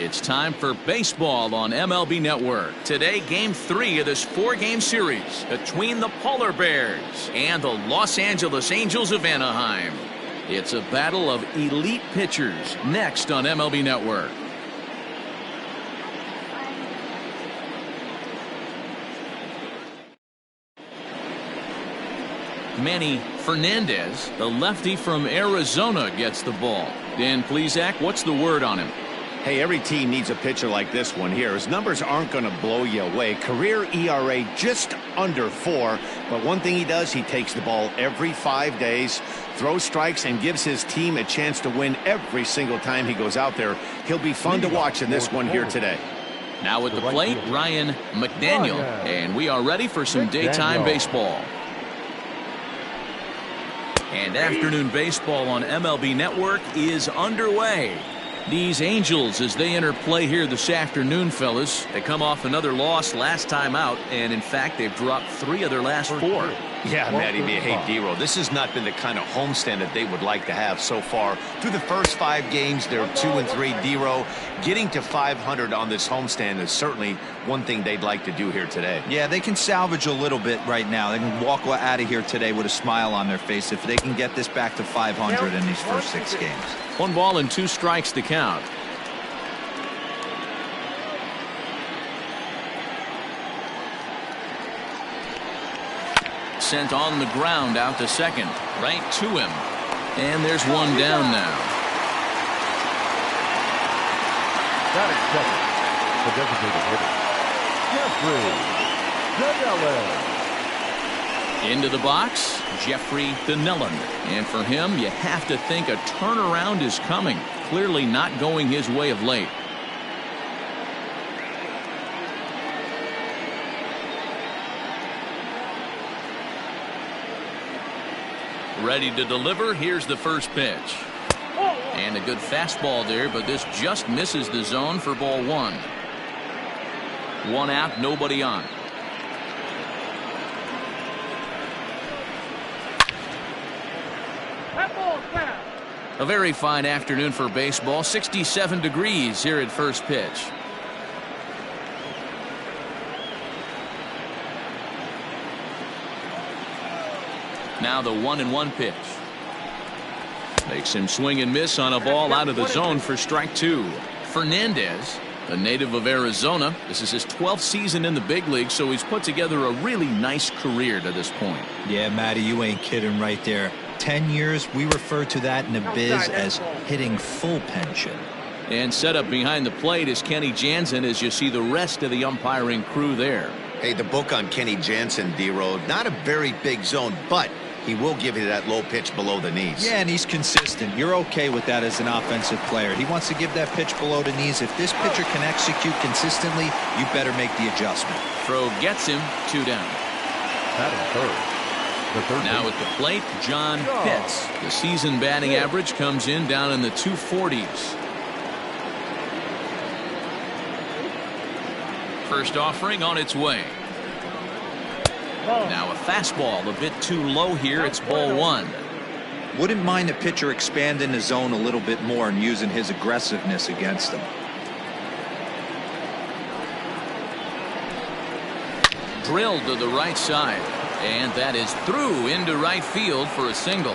It's time for baseball on MLB Network. Today, Game 3 of this 4-game series between the Polar Bears and the Los Angeles Angels of Anaheim. It's a battle of elite pitchers next on MLB Network. Manny Fernandez, the lefty from Arizona, gets the ball. Dan Plesac, what's the word on him? Hey, every team needs a pitcher like this one here. His numbers aren't going to blow you away. Career ERA just under 4. But one thing he does, he takes the ball every 5 days, throws strikes, and gives his team a chance to win every single time he goes out there. He'll be fun to watch in this one here today. Now at the plate, Ryan McDaniel. And we are ready for some daytime baseball. And afternoon baseball on MLB Network is underway. These Angels, as they enter play here this afternoon, fellas, they come off another loss last time out, and in fact, they've dropped 3 of their last 4. Yeah, Matty, hey, D-Roll, this has not been the kind of homestand that they would like to have so far. Through the first 5 games, they're 2-3. D-Roll, getting to 500 on this homestand is certainly one thing they'd like to do here today. Yeah, they can salvage a little bit right now. They can walk out of here today with a smile on their face if they can get this back to 500 in these first 6 games. 1 ball and 2 strikes to count. Sent on the ground out to second, right to him, and there's one down now. Got it, second. The designated hitter, Jeffrey Dinellan. Into the box, Jeffrey Dinellan, and for him, you have to think a turnaround is coming. Clearly not going his way of late. Ready to deliver. Here's the first pitch. And a good fastball there, but this just misses the zone for ball 1. 1 out, nobody on. A very fine afternoon for baseball. 67 degrees here at first pitch. Now the 1-1 pitch. Makes him swing and miss on a ball out of the zone for strike 2. Fernandez, a native of Arizona. This is his 12th season in the big league, so he's put together a really nice career to this point. Yeah, Matty, you ain't kidding right there. 10 years, we refer to that in the biz as hitting full pension. And set up behind the plate is Kenny Jansen as you see the rest of the umpiring crew there. Hey, the book on Kenny Jansen, D-Roll, not a very big zone, but he will give you that low pitch below the knees. Yeah, and he's consistent. You're okay with that as an offensive player. He wants to give that pitch below the knees. If this pitcher can execute consistently, you better make the adjustment. Throw gets him, 2 down. That is third. Now at the plate, John Pitts. The season batting average comes in down in the 240s. First offering on its way. Now a fastball a bit too low here. It's ball 1. Wouldn't mind the pitcher expanding the zone a little bit more and using his aggressiveness against them. Drilled to the right side. And that is through into right field for a single.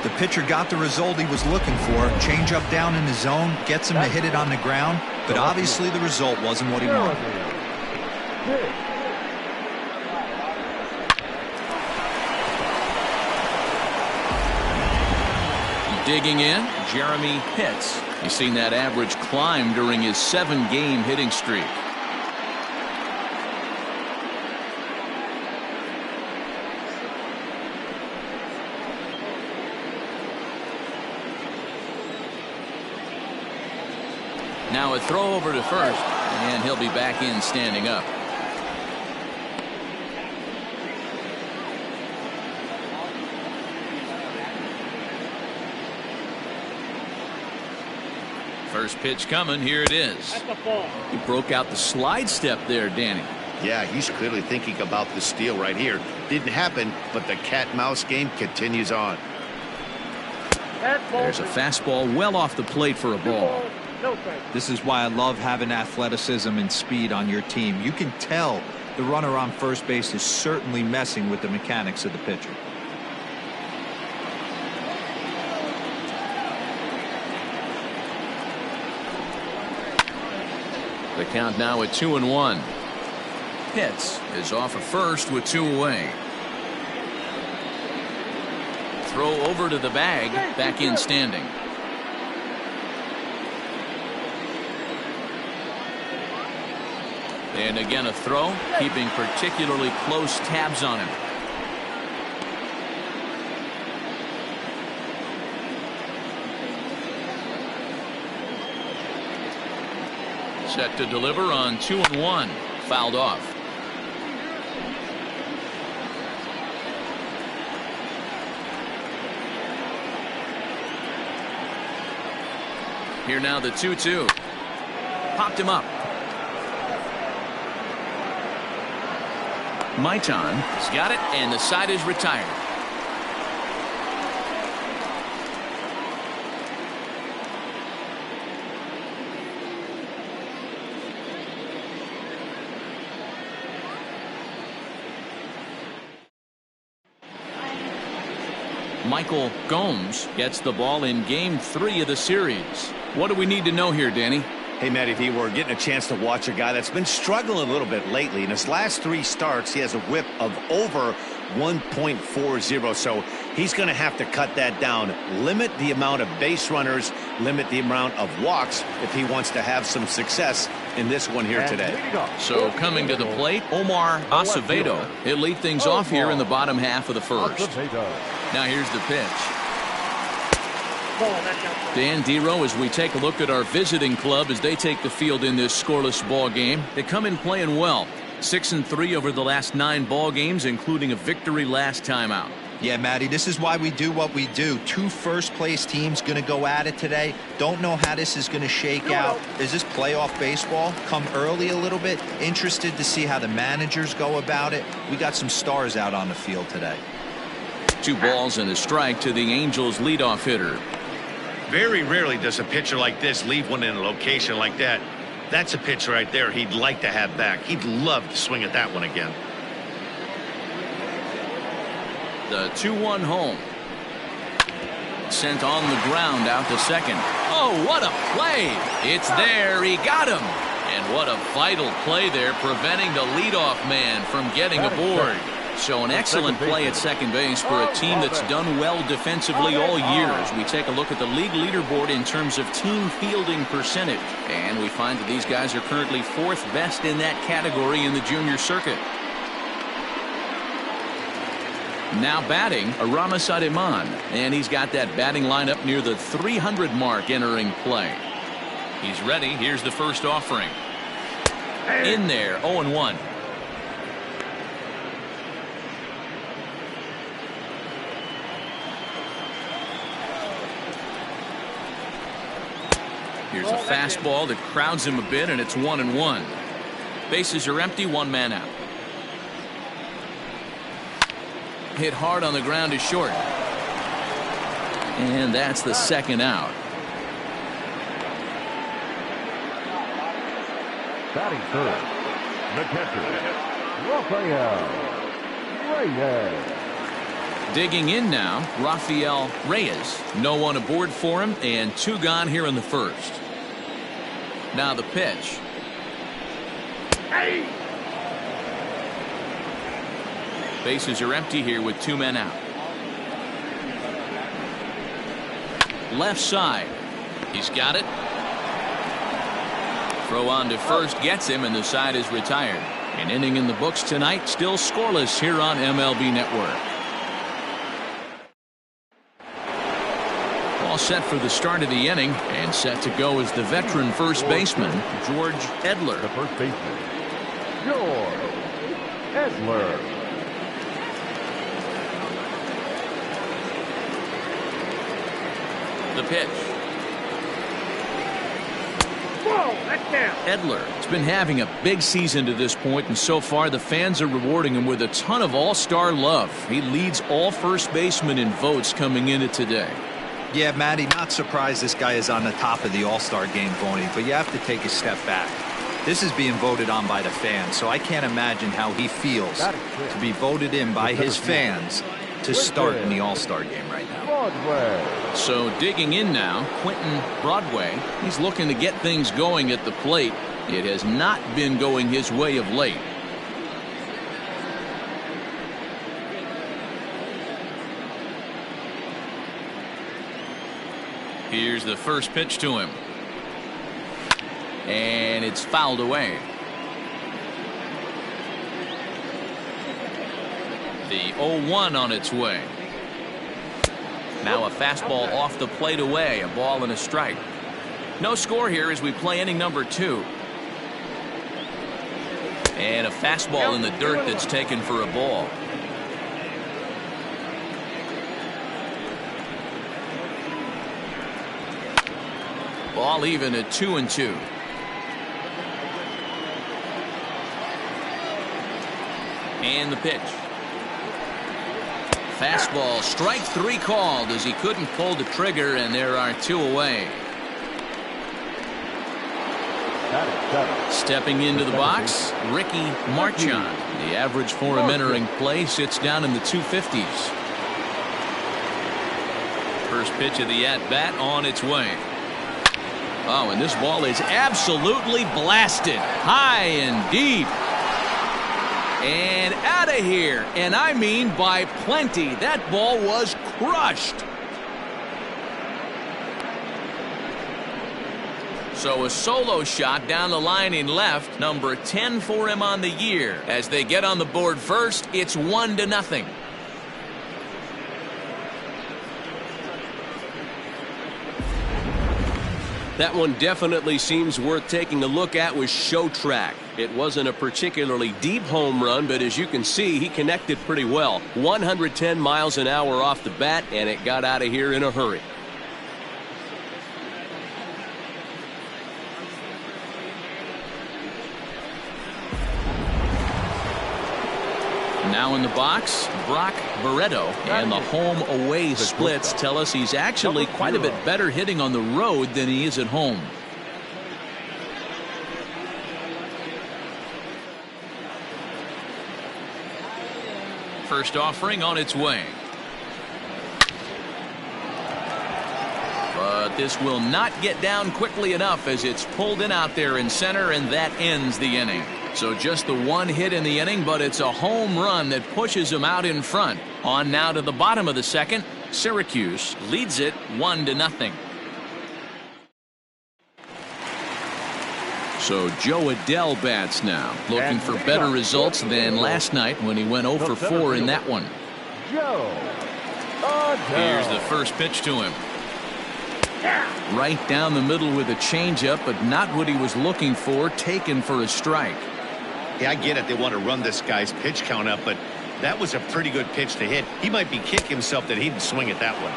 The pitcher got the result he was looking for. Change up down in the zone, gets him to hit it on the ground, but obviously the result wasn't what he wanted. Digging in, Jeremy Pitts. You've seen that average climb during his 7-game hitting streak. Now a throw over to first, and he'll be back in standing up. First pitch coming. Here it is. He broke out the slide step there, Danny. Yeah, he's clearly thinking about the steal right here. Didn't happen, but the cat-mouse game continues on. There's a fastball well off the plate for a ball. This is why I love having athleticism and speed on your team. You can tell the runner on first base is certainly messing with the mechanics of the pitcher. The count now at 2-1. Pitts is off at first with 2 away. Throw over to the bag, back in standing. And again a throw, keeping particularly close tabs on him. Set to deliver on 2-1. Fouled off. Here now the 2-2. Popped him up. Maitan has got it, and the side is retired. Michael Gomes gets the ball in Game 3 of the series. What do we need to know here, Danny? Hey, Matty V, we're getting a chance to watch a guy that's been struggling a little bit lately. In his last 3 starts, he has a whip of over 1.40, so he's going to have to cut that down. Limit the amount of base runners, limit the amount of walks if he wants to have some success in this one here today. So coming to the plate, Omar Acevedo. He'll lead things off here in the bottom half of the first. Now here's the pitch. Dan Dero, as we take a look at our visiting club as they take the field in this scoreless ball game, they come in playing well. 6-3 over the last 9 ball games, including a victory last time out. Yeah, Matty, this is why we do what we do. 2 first-place teams going to go at it today. Don't know how this is going to shake out. Is this playoff baseball? Come early a little bit. Interested to see how the managers go about it. We got some stars out on the field today. 2 balls and a strike to the Angels leadoff hitter. Very rarely does a pitcher like this leave one in a location like that. That's a pitch right there he'd like to have back. He'd love to swing at that one again. The 2-1 home. Sent on the ground out to second. Oh, what a play. It's there. He got him. And what a vital play there, preventing the leadoff man from getting aboard. So an excellent play at second base for a team that's done well defensively all year. As we take a look at the league leaderboard in terms of team fielding percentage. And we find that these guys are currently 4th best in that category in the junior circuit. Now batting, Aramis Ademan. And he's got that batting lineup near the 300 mark entering play. He's ready. Here's the first offering. In there, 0-1. Here's a fastball that crowds him a bit, and it's 1-1. Bases are empty, 1 man out. Hit hard on the ground is short. And that's the second out. Batting first, the catcher, Rafael Reyes. Digging in now, Rafael Reyes. No one aboard for him, and 2 gone here in the first. Now the pitch. Bases are empty here with 2 men out. Left side. He's got it. Throw on to first gets him, and the side is retired. An inning in the books tonight, still scoreless here on MLB Network. All set for the start of the inning, and set to go is the veteran first baseman, George Edler. The first baseman, George Edler. The pitch. Whoa, that's down. Edler has been having a big season to this point, and so far the fans are rewarding him with a ton of all-star love. He leads all first basemen in votes coming into today. Yeah, Matty, not surprised this guy is on the top of the All-Star game voting, but you have to take a step back. This is being voted on by the fans, so I can't imagine how he feels to be voted in by his fans to start in the All-Star game right now. Broadway. So digging in now, Quentin Broadway. He's looking to get things going at the plate. It has not been going his way of late. Here's the first pitch to him. And it's fouled away. The 0-1 on its way. Now a fastball off the plate away. A ball and a strike. No score here as we play inning number 2. And a fastball in the dirt that's taken for a ball. Ball even at 2-2. And the pitch. Fastball, strike 3 called as he couldn't pull the trigger, and there are 2 away. Stepping into the box, Ricky Marchand. The average for him entering play sits down in the 250s. First pitch of the at-bat on its way. Oh, and this ball is absolutely blasted. High and deep. And out of here. And I mean by plenty. That ball was crushed. So a solo shot down the line in left. Number 10 for him on the year. As they get on the board first, it's 1-0. That one definitely seems worth taking a look at with Show Track. It wasn't a particularly deep home run, but as you can see, he connected pretty well. 110 miles an hour off the bat, and it got out of here in a hurry. Now in the box, Brock Barreto, and the home-away splits tell us he's actually quite a bit better hitting on the road than he is at home. First offering on its way. But this will not get down quickly enough as it's pulled in out there in center, and that ends the inning. So just the 1 hit in the inning, but it's a home run that pushes him out in front. On now to the bottom of the second. Syracuse leads it 1-0. So Joe Adell bats now, looking for better results than last night when he went 0 for 4 in that one. Here's the first pitch to him. Right down the middle with a changeup, but not what he was looking for, taken for a strike. Yeah, I get it. They want to run this guy's pitch count up, but that was a pretty good pitch to hit. He might be kicking himself that he didn't swing at that one.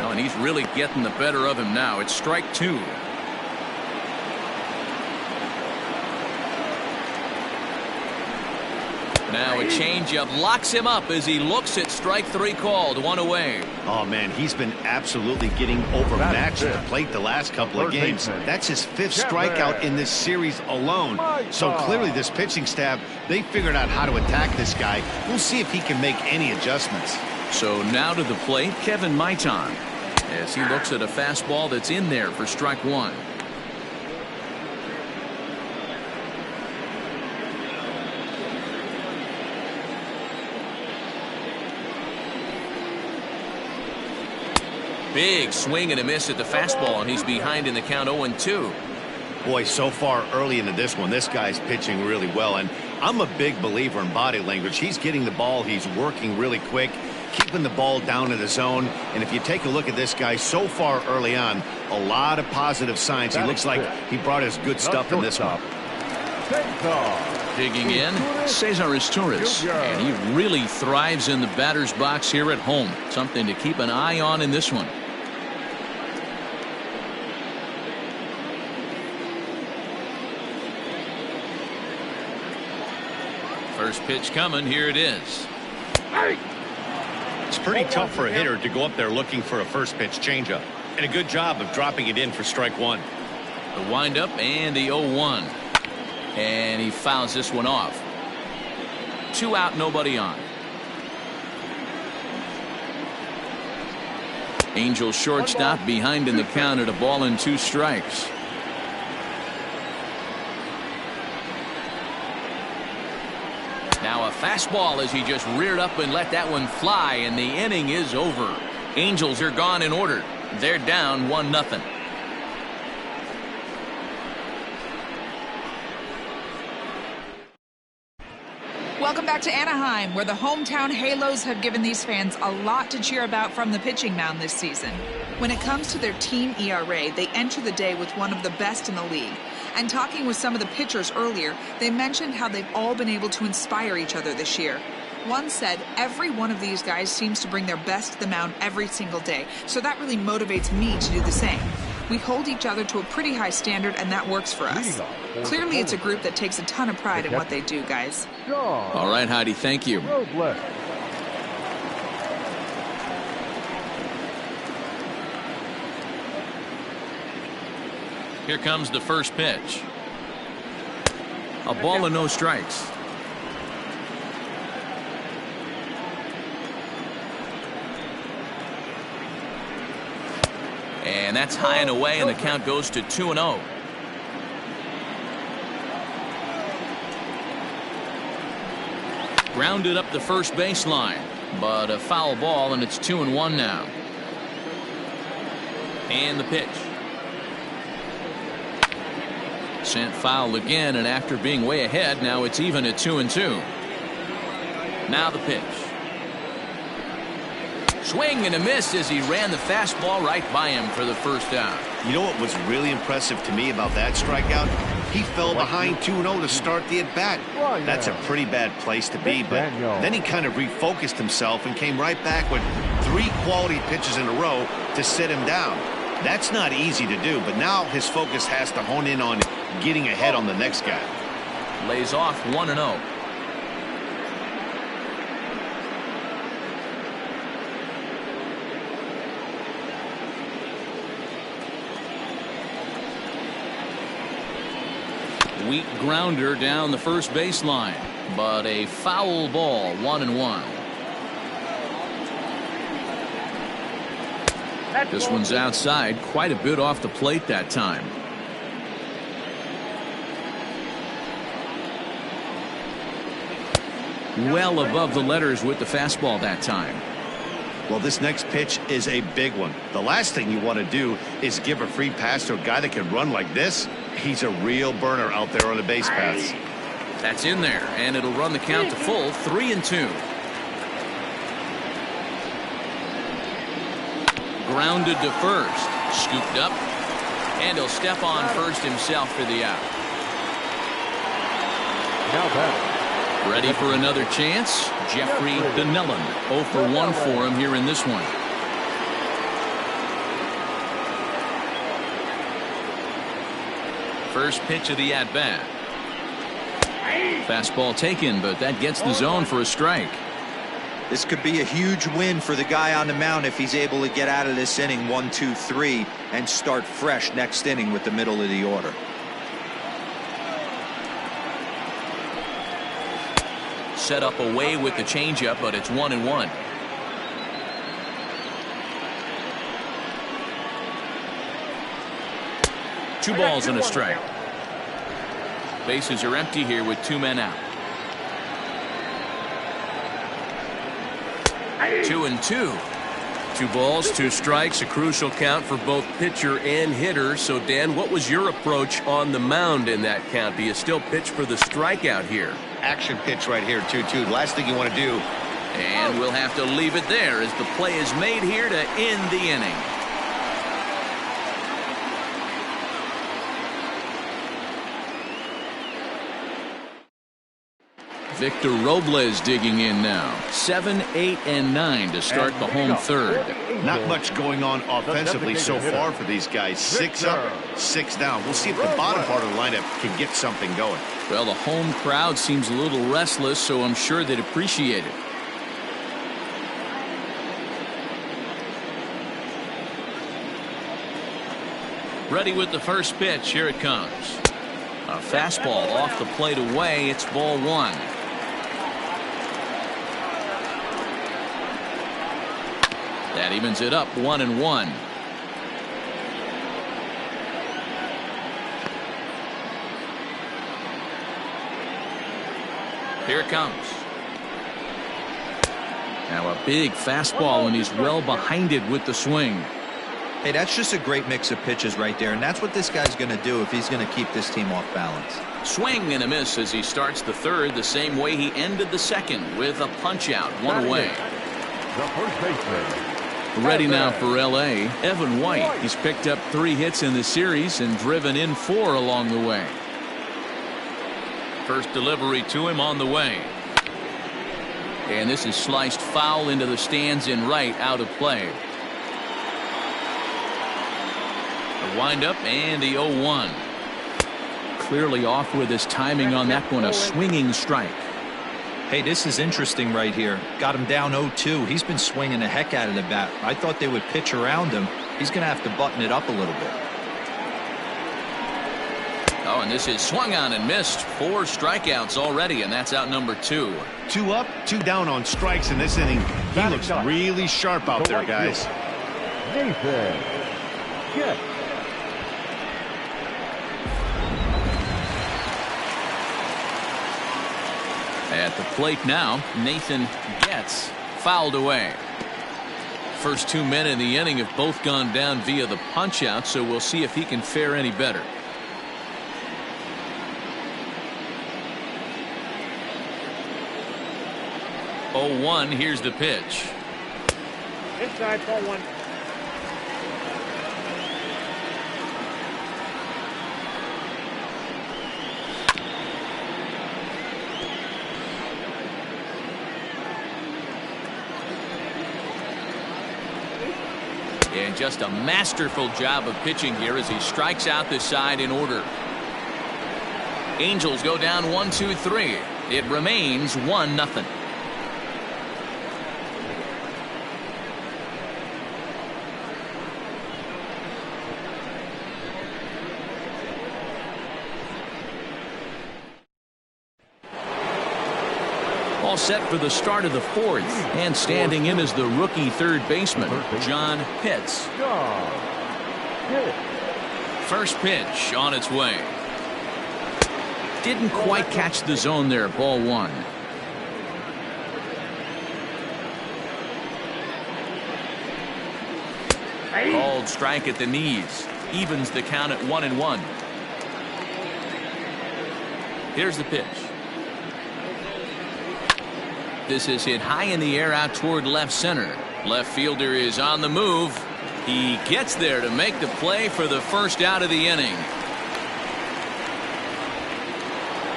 Oh, and he's really getting the better of him now. It's strike 2. Now a changeup locks him up as he looks at strike 3 called. 1 away. Oh, man, he's been absolutely getting overmatched at the plate the last couple of games. That's his 5th strikeout in this series alone. So clearly this pitching staff, they figured out how to attack this guy. We'll see if he can make any adjustments. So now to the plate, Kevin Maitan, as he looks at a fastball that's in there for strike 1. Big swing and a miss at the fastball, and he's behind in the count 0-2. Boy, so far early into this one, this guy's pitching really well, and I'm a big believer in body language. He's getting the ball, he's working really quick, keeping the ball down in the zone, and if you take a look at this guy so far early on, a lot of positive signs. He looks like he brought his good stuff in this one. Digging in, Cesar Torres, and he really thrives in the batter's box here at home. Something to keep an eye on in this one. First pitch coming. Here it is. It's pretty tough for a hitter to go up there looking for a first pitch changeup. And a good job of dropping it in for strike one. The windup and the 0-1. And he fouls this one off. 2 out, nobody on. Angels shortstop behind in the count at a ball and 2 strikes. Now a fastball as he just reared up and let that one fly, and the inning is over. Angels are gone in order. They're down 1-0. Welcome back to Anaheim, where the hometown Halos have given these fans a lot to cheer about from the pitching mound this season. When it comes to their team ERA, they enter the day with one of the best in the league. And talking with some of the pitchers earlier, they mentioned how they've all been able to inspire each other this year. One said, every one of these guys seems to bring their best to the mound every single day, so that really motivates me to do the same. We hold each other to a pretty high standard, and that works for us. Clearly, it's a group that takes a ton of pride in what they do, guys. All right, Heidi, thank you. Here comes the first pitch. A ball and no strikes. And that's high and away, and the count goes to 2-0. Grounded up the first baseline, but a foul ball, and it's 2-1 now. And the pitch. Sent foul again, and after being way ahead, now it's even at 2-2. Now the pitch. Swing and a miss as he ran the fastball right by him for the first out. You know what was really impressive to me about that strikeout? He fell behind 2-0 to start the at-bat. That's a pretty bad place to be, but then he kind of refocused himself and came right back with 3 quality pitches in a row to sit him down. That's not easy to do, but now his focus has to hone in on getting ahead on the next guy. Lays off 1-0. Weak grounder down the first baseline, but a foul ball, 1-1. This one's outside, quite a bit off the plate that time. Well above the letters with the fastball that time. Well, this next pitch is a big one. The last thing you want to do is give a free pass to a guy that can run like this. He's a real burner out there on the base paths. That's in there, and it'll run the count to full, 3-2. Grounded to first, scooped up, and he'll step on first himself for the out. Now back. Ready for another chance? Jeffrey Donnellan, 0 for 1 for him here in this one. First pitch of the at-bat. Fastball taken, but that gets the zone for a strike. This could be a huge win for the guy on the mound if he's able to get out of this inning 1, 2, 3 and start fresh next inning with the middle of the order. Set up away with the changeup, but it's 1-1. Two balls and a strike. Bases are empty here with 2 men out. 2-2. 2 balls, 2 strikes, a crucial count for both pitcher and hitter. So, Dan, what was your approach on the mound in that count? Do you still pitch for the strikeout here? Action pitch right here, 2-2. Last thing you want to do. And we'll have to leave it there as the play is made here to end the inning. Victor Robles digging in now. 7, 8, and 9 to start the home third. Not much going on offensively so far for these guys. 6 up, 6 down. We'll see if the bottom part of the lineup can get something going. Well, the home crowd seems a little restless, so I'm sure they'd appreciate it. Ready with the first pitch. Here it comes. A fastball off the plate away. It's ball one. That evens it up 1-1. Here it comes. Now a big fastball, and he's well behind it with the swing. Hey, that's just a great mix of pitches right there, and that's what this guy's going to do if he's going to keep this team off balance. Swing and a miss as he starts the third the same way he ended the second, with a punch out, one away. The first baseman. Ready now for L.A., Evan White. He's picked up 3 hits in the series and driven in 4 along the way. First delivery to him on the way. And this is sliced foul into the stands in right, out of play. A windup and the 0-1. Clearly off with his timing on that one, a swinging strike. Hey, this is interesting right here. Got him down 0-2. He's been swinging the heck out of the bat. I thought they would pitch around him. He's going to have to button it up a little bit. Oh, and this is swung on and missed. 4 strikeouts already, and that's out number 2. 2 up, 2 down on strikes in this inning. He looks really sharp out there, guys. Nathan. Yes. At the plate now, Nathan Getz fouled away. First 2 men in the inning have both gone down via the punch out, so we'll see if he can fare any better. Oh, 1, here's the pitch. Inside, ball 1. And just a masterful job of pitching here as he strikes out the side in order. Angels go down 1-2-3. It remains 1-0. All set for the start of the 4th, and standing in is the rookie third baseman, John Pitts. First pitch on its way. Didn't quite catch the zone there, ball 1. Called strike at the knees. Evens the count at 1-1. Here's the pitch. This is hit high in the air out toward left center. Left fielder is on the move. He gets there to make the play for the first out of the inning.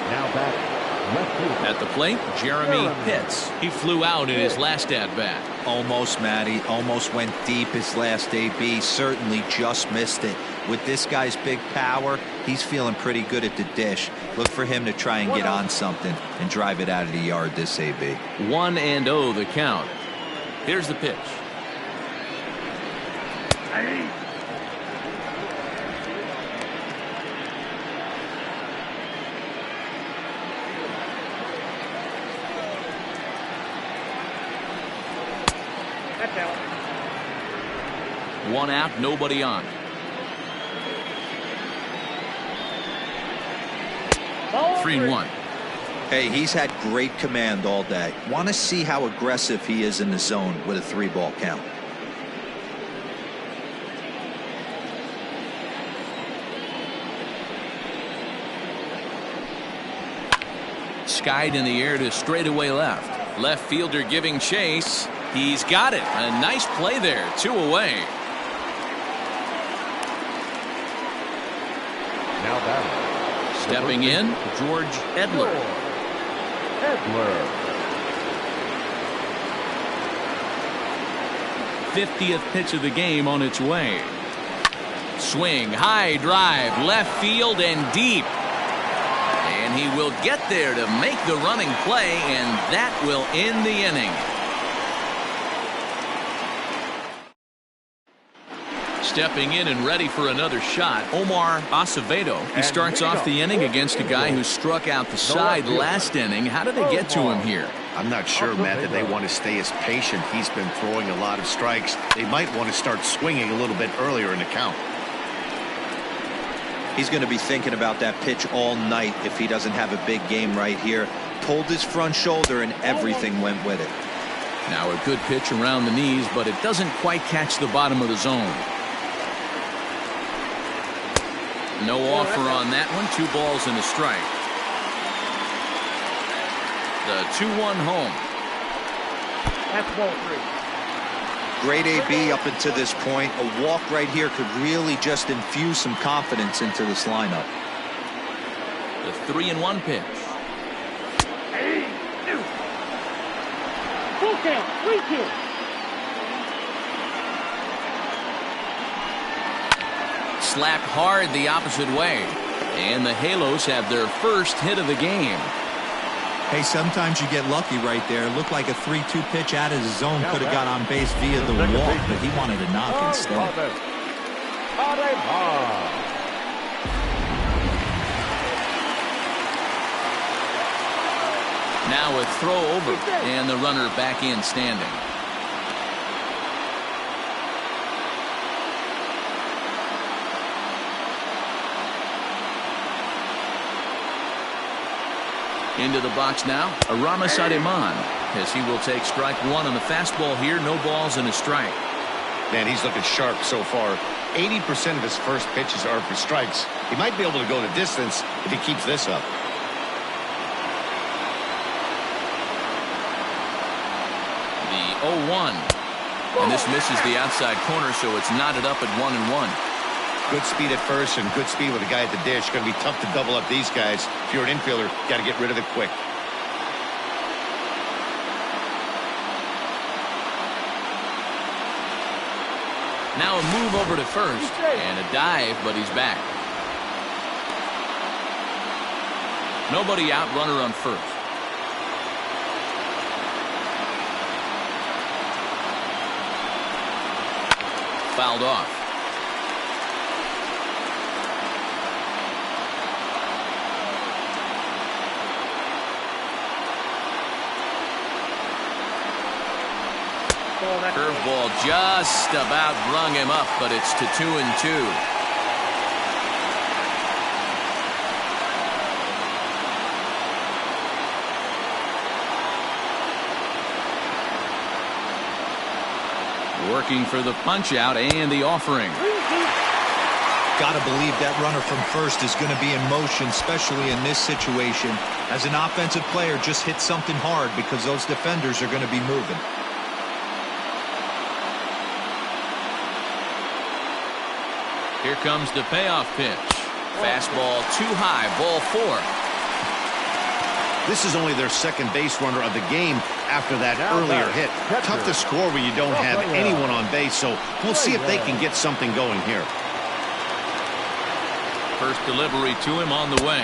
Now back, left field. At the plate, Jeremy Pitts. He flew out in his last at-bat. Almost, Matty. Almost went deep his last AB. Certainly just missed it. With this guy's big power, he's feeling pretty good at the dish. Look for him to try and get on something and drive it out of the yard this AB. 1-0 the count. Here's the pitch. That's out. 1 out, nobody on. 3-1. Hey, he's had great command all day. Want to see how aggressive he is in the zone with a 3-ball count. Skied in the air to straightaway left. Left fielder giving chase. He's got it. A nice play there. 2 away. Now batting. Stepping in, George Edler. 50th pitch of the game on its way. Swing, high drive, left field and deep. And he will get there to make the running play, and that will end the inning. stepping in and ready for another shot. Omar Acevedo. He starts off the inning against a guy who struck out the side last inning. How did they get to him here? I'm not sure, Matt, that they want to stay as patient. He's been throwing a lot of strikes. They might want to start swinging a little bit earlier in the count. He's going to be thinking about that pitch all night if he doesn't have a big game right here. Pulled his front shoulder and everything went with it. Now a good pitch around the knees, but it doesn't quite catch the bottom of the zone. No offer on that one. 2 balls and a strike. The 2-1 home. That's ball 3. Great AB up until this point. A walk right here could really just infuse some confidence into this lineup. The 3-1 pitch. Full count, 3-2. Slapped hard the opposite way. And the Halos have their first hit of the game. Hey, sometimes you get lucky right there. Looked like a 3-2 pitch out of the zone. Could have got on base via the walk, but he wanted to knock instead. Now a throw over, and the runner back in standing. Into the box now, Aramis Ademan, as he will take strike 1 on the fastball here. No balls and a strike. Man, he's looking sharp so far. 80% of his first pitches are for strikes. He might be able to go the distance if he keeps this up. The 0-1. And this misses the outside corner, so it's knotted up at 1-1. Good speed at first and good speed with a guy at the dish. Going to be tough to double up these guys. If you're an infielder, got to get rid of it quick. Now a move over to first and a dive, but he's back. Nobody out, runner on first. Fouled off. Curveball just about rung him up, but it's to 2-2. Working for the punch out and the offering. Got to believe that runner from first is going to be in motion, especially in this situation. As an offensive player, just hit something hard because those defenders are going to be moving. Here comes the payoff pitch. Fastball too high, ball 4. This is only their second base runner of the game after that earlier hit. Tough to score when you don't have anyone on base, so we'll see if they can get something going here. First delivery to him on the way.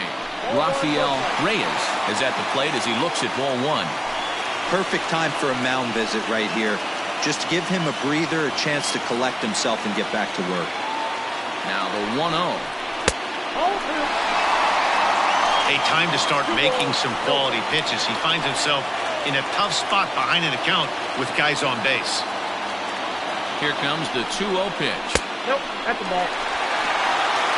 Rafael Reyes is at the plate as he looks at ball 1. Perfect time for a mound visit right here. Just to give him a breather, a chance to collect himself and get back to work. Now the 1-0. A time to start making some quality pitches. He finds himself in a tough spot behind an account with guys on base. Here comes the 2-0 pitch. Nope, that's the ball.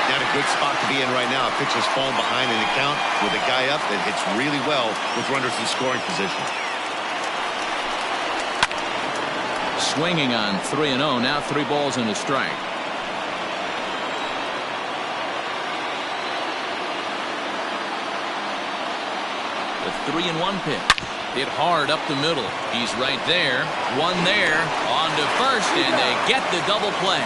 Not a good spot to be in right now. A pitcher's falling behind an account with a guy up that hits really well with runners in scoring position. Swinging on 3-0. Now 3 balls and a strike. The 3-1 pitch. Hit hard up the middle. He's right there. One there. On to first, and they get the double play.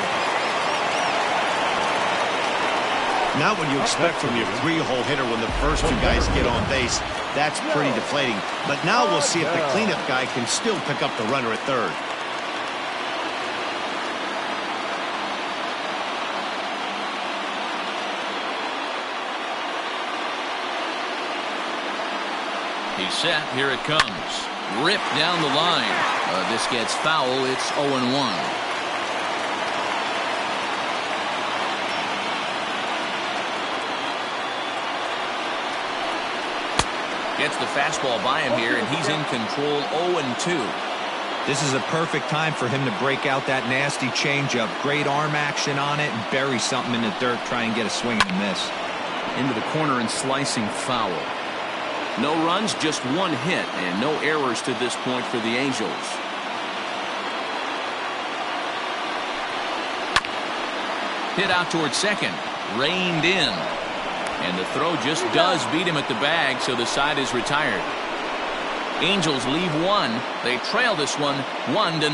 Not what you expect from your 3-hole hitter when the first 2 guys get on base. That's pretty deflating. But now we'll see if the cleanup guy can still pick up the runner at third. He's set. Here it comes. Ripped down the line. This gets foul. It's 0-1. Gets the fastball by him here, and he's in control 0-2. This is a perfect time for him to break out that nasty changeup. Great arm action on it and bury something in the dirt. Try and get a swing and a miss. Into the corner and slicing foul. No runs, just one hit, and no errors to this point for the Angels. Hit out towards second. Reined in. And the throw just does beat him at the bag, so the side is retired. Angels leave one. They trail this one 1-0.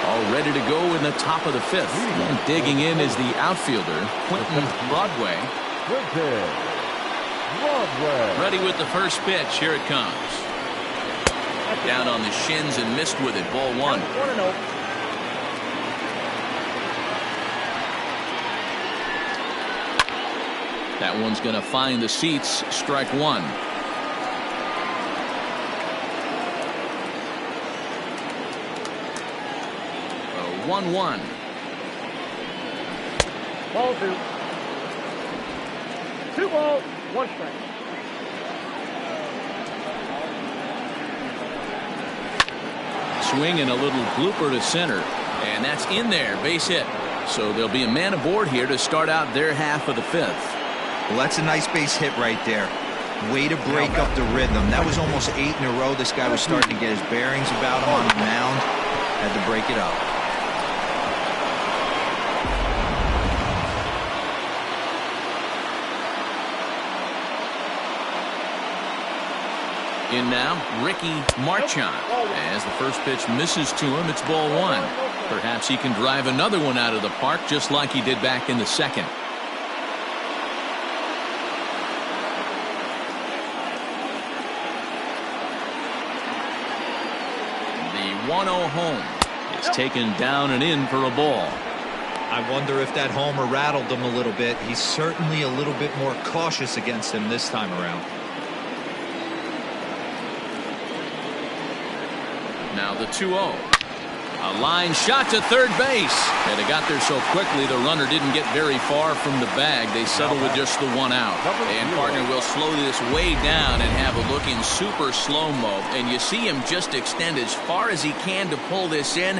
All ready to go in the top of the fifth. And digging in is the outfielder, Quentin Broadway. Ready with the first pitch. Here it comes. Down on the shins and missed with it. Ball one. That one's going to find the seats. Strike one. 1-1. Ball two. 2 balls, 1 strike. Swing and a little blooper to center. And that's in there. Base hit. So there'll be a man aboard here to start out their half of the fifth. Well, that's a nice base hit right there. Way to break up the rhythm. That was almost 8 in a row. This guy was starting to get his bearings about him on the mound. Had to break it up. In now, Ricky Marchand. As the first pitch misses to him, it's ball one. Perhaps he can drive another one out of the park just like he did back in the second. The 1-0 home is taken down and in for a ball. I wonder if that homer rattled him a little bit. He's certainly a little bit more cautious against him this time around. Now the 2-0. A line shot to third base. And it got there so quickly the runner didn't get very far from the bag. They settled with just the one out. And partner will slow this way down and have a look in super slow-mo. And you see him just extend as far as he can to pull this in.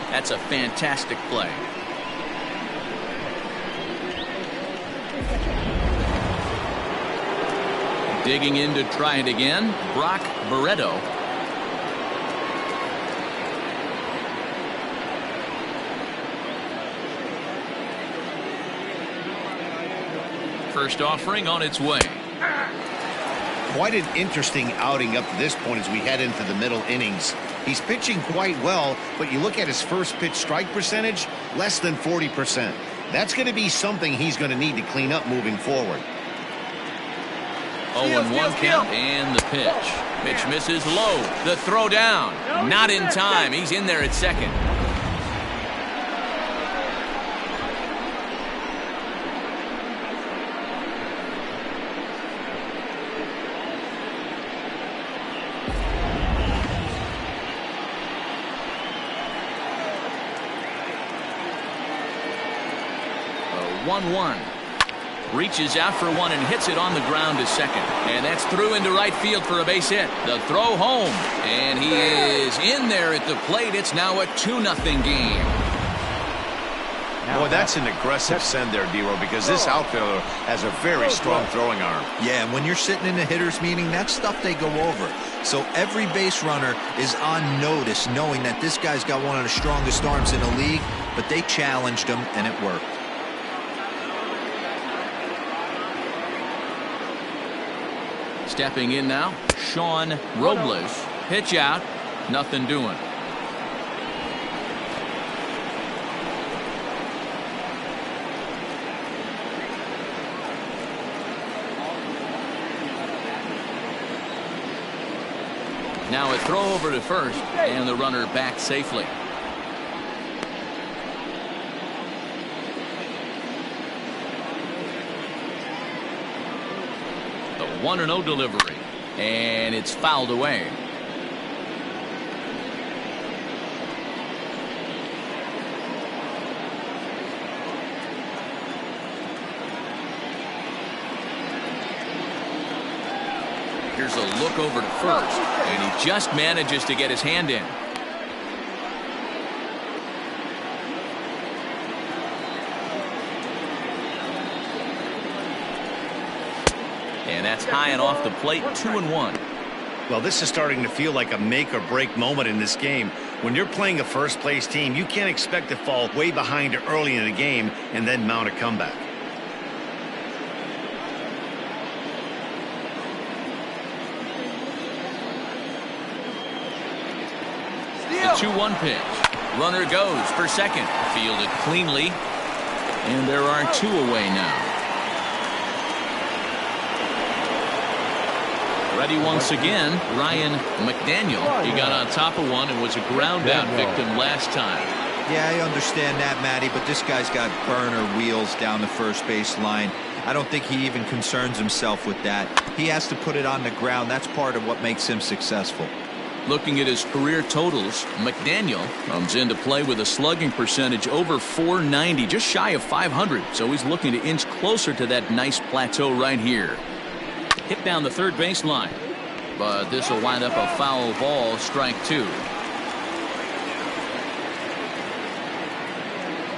That's a fantastic play. Digging in to try it again, Brock Barreto. First offering on its way. Quite an interesting outing up to this point as we head into the middle innings. He's pitching quite well, but you look at his first pitch strike percentage, less than 40%. That's going to be something he's going to need to clean up moving forward. 0-1 count and the pitch. Pitch misses low. The throw down. Not in time. He's in there at second. A 1-1. Reaches out for one and hits it on the ground to second. And that's through into right field for a base hit. The throw home. And he is in there at the plate. It's now a 2-0 game. Boy, that's an aggressive send there, D-Row, because this outfielder has a very strong throwing arm. Yeah, and when you're sitting in a hitter's meeting, that's stuff they go over. So every base runner is on notice, knowing that this guy's got one of the strongest arms in the league, but they challenged him, and it worked. Stepping in now, Sean Robles. Pitch out, nothing doing. Now a throw over to first, and the runner back safely. The 1-0 delivery, and it's fouled away. Here's a look over to first, and he just manages to get his hand in. And that's high and off the plate, 2-1. Well, this is starting to feel like a make-or-break moment in this game. When you're playing a first-place team, you can't expect to fall way behind early in the game and then mount a comeback. The 2-1 pitch. Runner goes for second. Fielded cleanly. And there are two away now. Ready once again, Ryan McDaniel. He got on top of one and was a ground out victim last time. Yeah, I understand that, Matty, but this guy's got burner wheels down the first base line. I don't think he even concerns himself with that. He has to put it on the ground. That's part of what makes him successful. Looking at his career totals, McDaniel comes into play with a slugging percentage over .490, just shy of .500. So he's looking to inch closer to that nice plateau right here. Hit down the third baseline, but this will wind up a foul ball, strike two.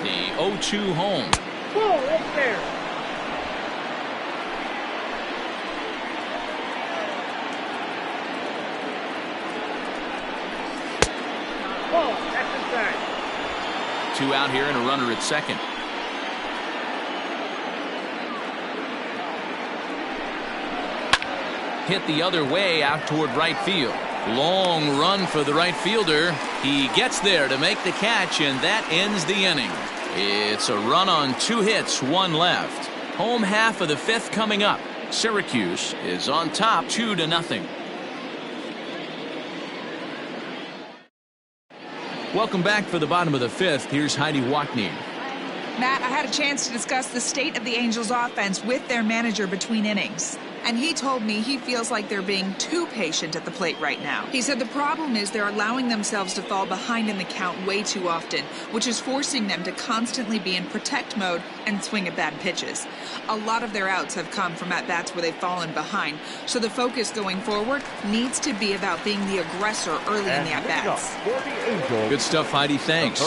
The 0-2 home. Whoa, up there. Oh, that's inside. Two out here and a runner at second. Hit the other way out toward right field. Long run for the right fielder. He gets there to make the catch, and that ends the inning. It's a run on 2 hits, 1 left. Home half of the 5th coming up. Syracuse is on top 2-0. Welcome back for the bottom of the 5th. Here's Heidi Watney. Matt, I had a chance to discuss the state of the Angels offense with their manager between innings. And he told me he feels like they're being too patient at the plate right now. He said the problem is they're allowing themselves to fall behind in the count way too often, which is forcing them to constantly be in protect mode and swing at bad pitches. A lot of their outs have come from at-bats where they've fallen behind, so the focus going forward needs to be about being the aggressor early in the at-bats. Good stuff, Heidi. Thanks.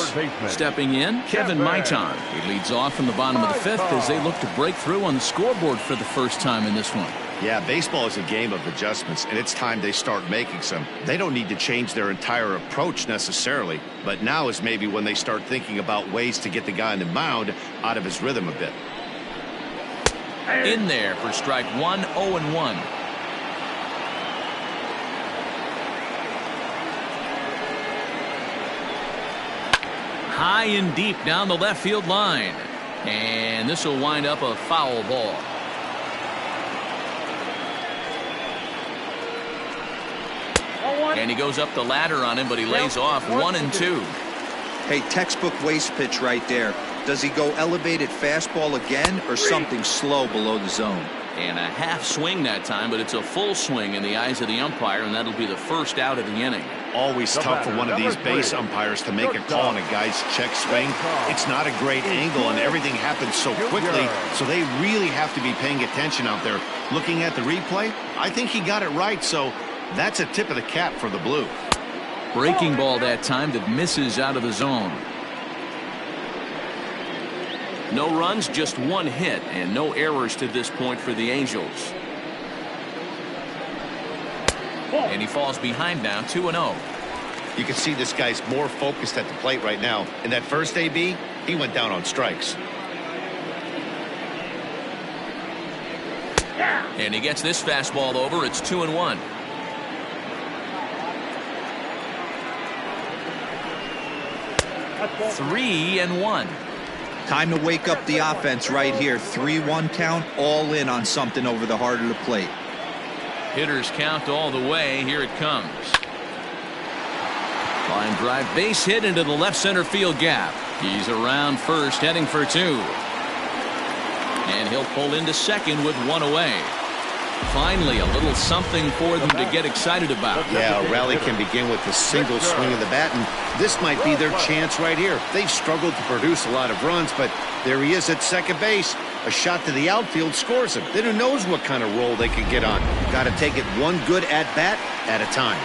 Stepping in, Kevin Maitan. He leads off in the bottom of the 5th as they look to break through on the scoreboard for the first time in this one. Yeah, baseball is a game of adjustments, and it's time they start making some. They don't need to change their entire approach necessarily, but now is maybe when they start thinking about ways to get the guy on the mound out of his rhythm a bit. In there for strike 1, 0-1. High and deep down the left field line. And this will wind up a foul ball. And he goes up the ladder on him, but he lays off 1-2. Hey, textbook waste pitch right there. Does he go elevated fastball again or something slow below the zone? And a half swing that time, but it's a full swing in the eyes of the umpire, and that'll be the first out of the inning. Always tough for one of these base umpires to make a call on a guy's check swing. It's not a great angle, and everything happens so quickly, so they really have to be paying attention out there. Looking at the replay, I think he got it right, so that's a tip of the cap for the Blue. Breaking ball that time that misses out of the zone. No runs, just 1 hit, and no errors to this point for the Angels. And he falls behind now, 2-0. You can see this guy's more focused at the plate right now. In that first AB, he went down on strikes. And he gets this fastball over. It's 2-1. That's 3-1. Time to wake up the offense right here. 3-1 count, all in on something over the heart of the plate. Hitters count all the way. Here it comes. Line drive, base hit into the left center field gap. He's around first, heading for 2. And he'll pull into second with 1 away. Finally, a little something for them to get excited about. Yeah, a rally can begin with a single swing of the bat, and this might be their chance right here. They've struggled to produce a lot of runs, but there he is at second base. A shot to the outfield scores him. Then who knows what kind of roll they could get on. Got to take it one good at-bat at a time.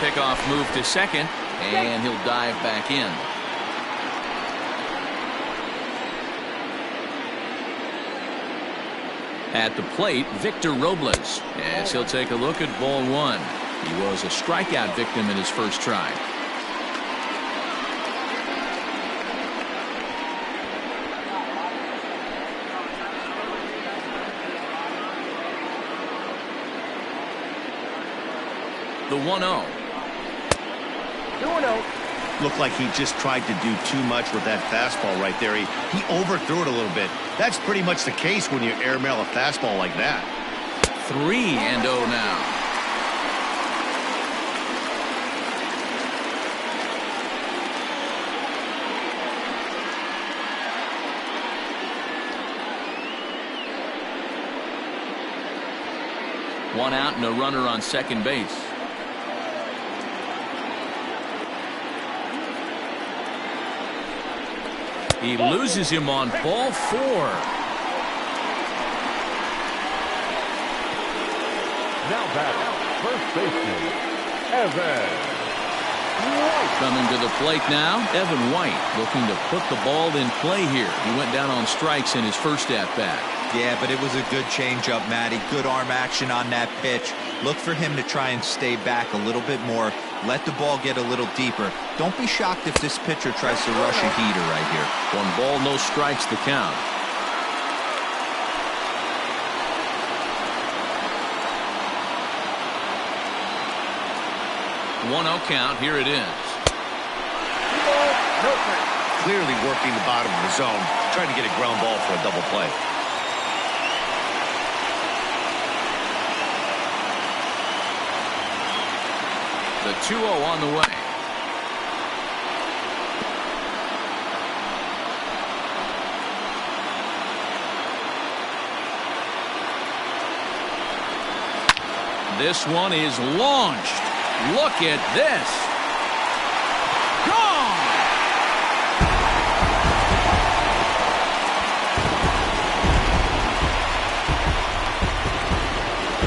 Pickoff move to second, and he'll dive back in. At the plate, Victor Robles, as he'll take a look at ball one. He was a strikeout victim in his first try. The 1-0. 2-0. Looked like he just tried to do too much with that fastball right there. He overthrew it a little bit. That's pretty much the case when you airmail a fastball like that. 3-0 now. One out and a runner on second base. He loses him on ball 4. Now batting, first baseman, Evan White. Coming to the plate now, Evan White looking to put the ball in play here. He went down on strikes in his first at-bat. Yeah, but it was a good changeup, Matty. Good arm action on that pitch. Look for him to try and stay back a little bit more. Let the ball get a little deeper. Don't be shocked if this pitcher tries to rush a heater right here. 1 ball, no strikes the count. One 0 count. Here it is. Clearly working the bottom of the zone, trying to get a ground ball for a double play. The 2-0 on the way. This one is launched. Look at this. Gone!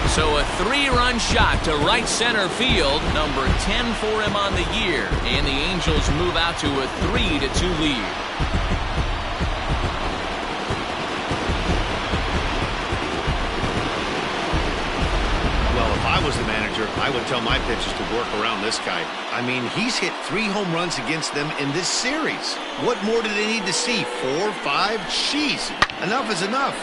So a 3-run shot to right center field, number 10 for him on the year, and the Angels move out to a 3-2 lead. Well, if I was the manager, I would tell my pitchers to work around this guy. I mean, he's hit 3 home runs against them in this series. What more do they need to see? 4, 5? Jeez, enough is enough.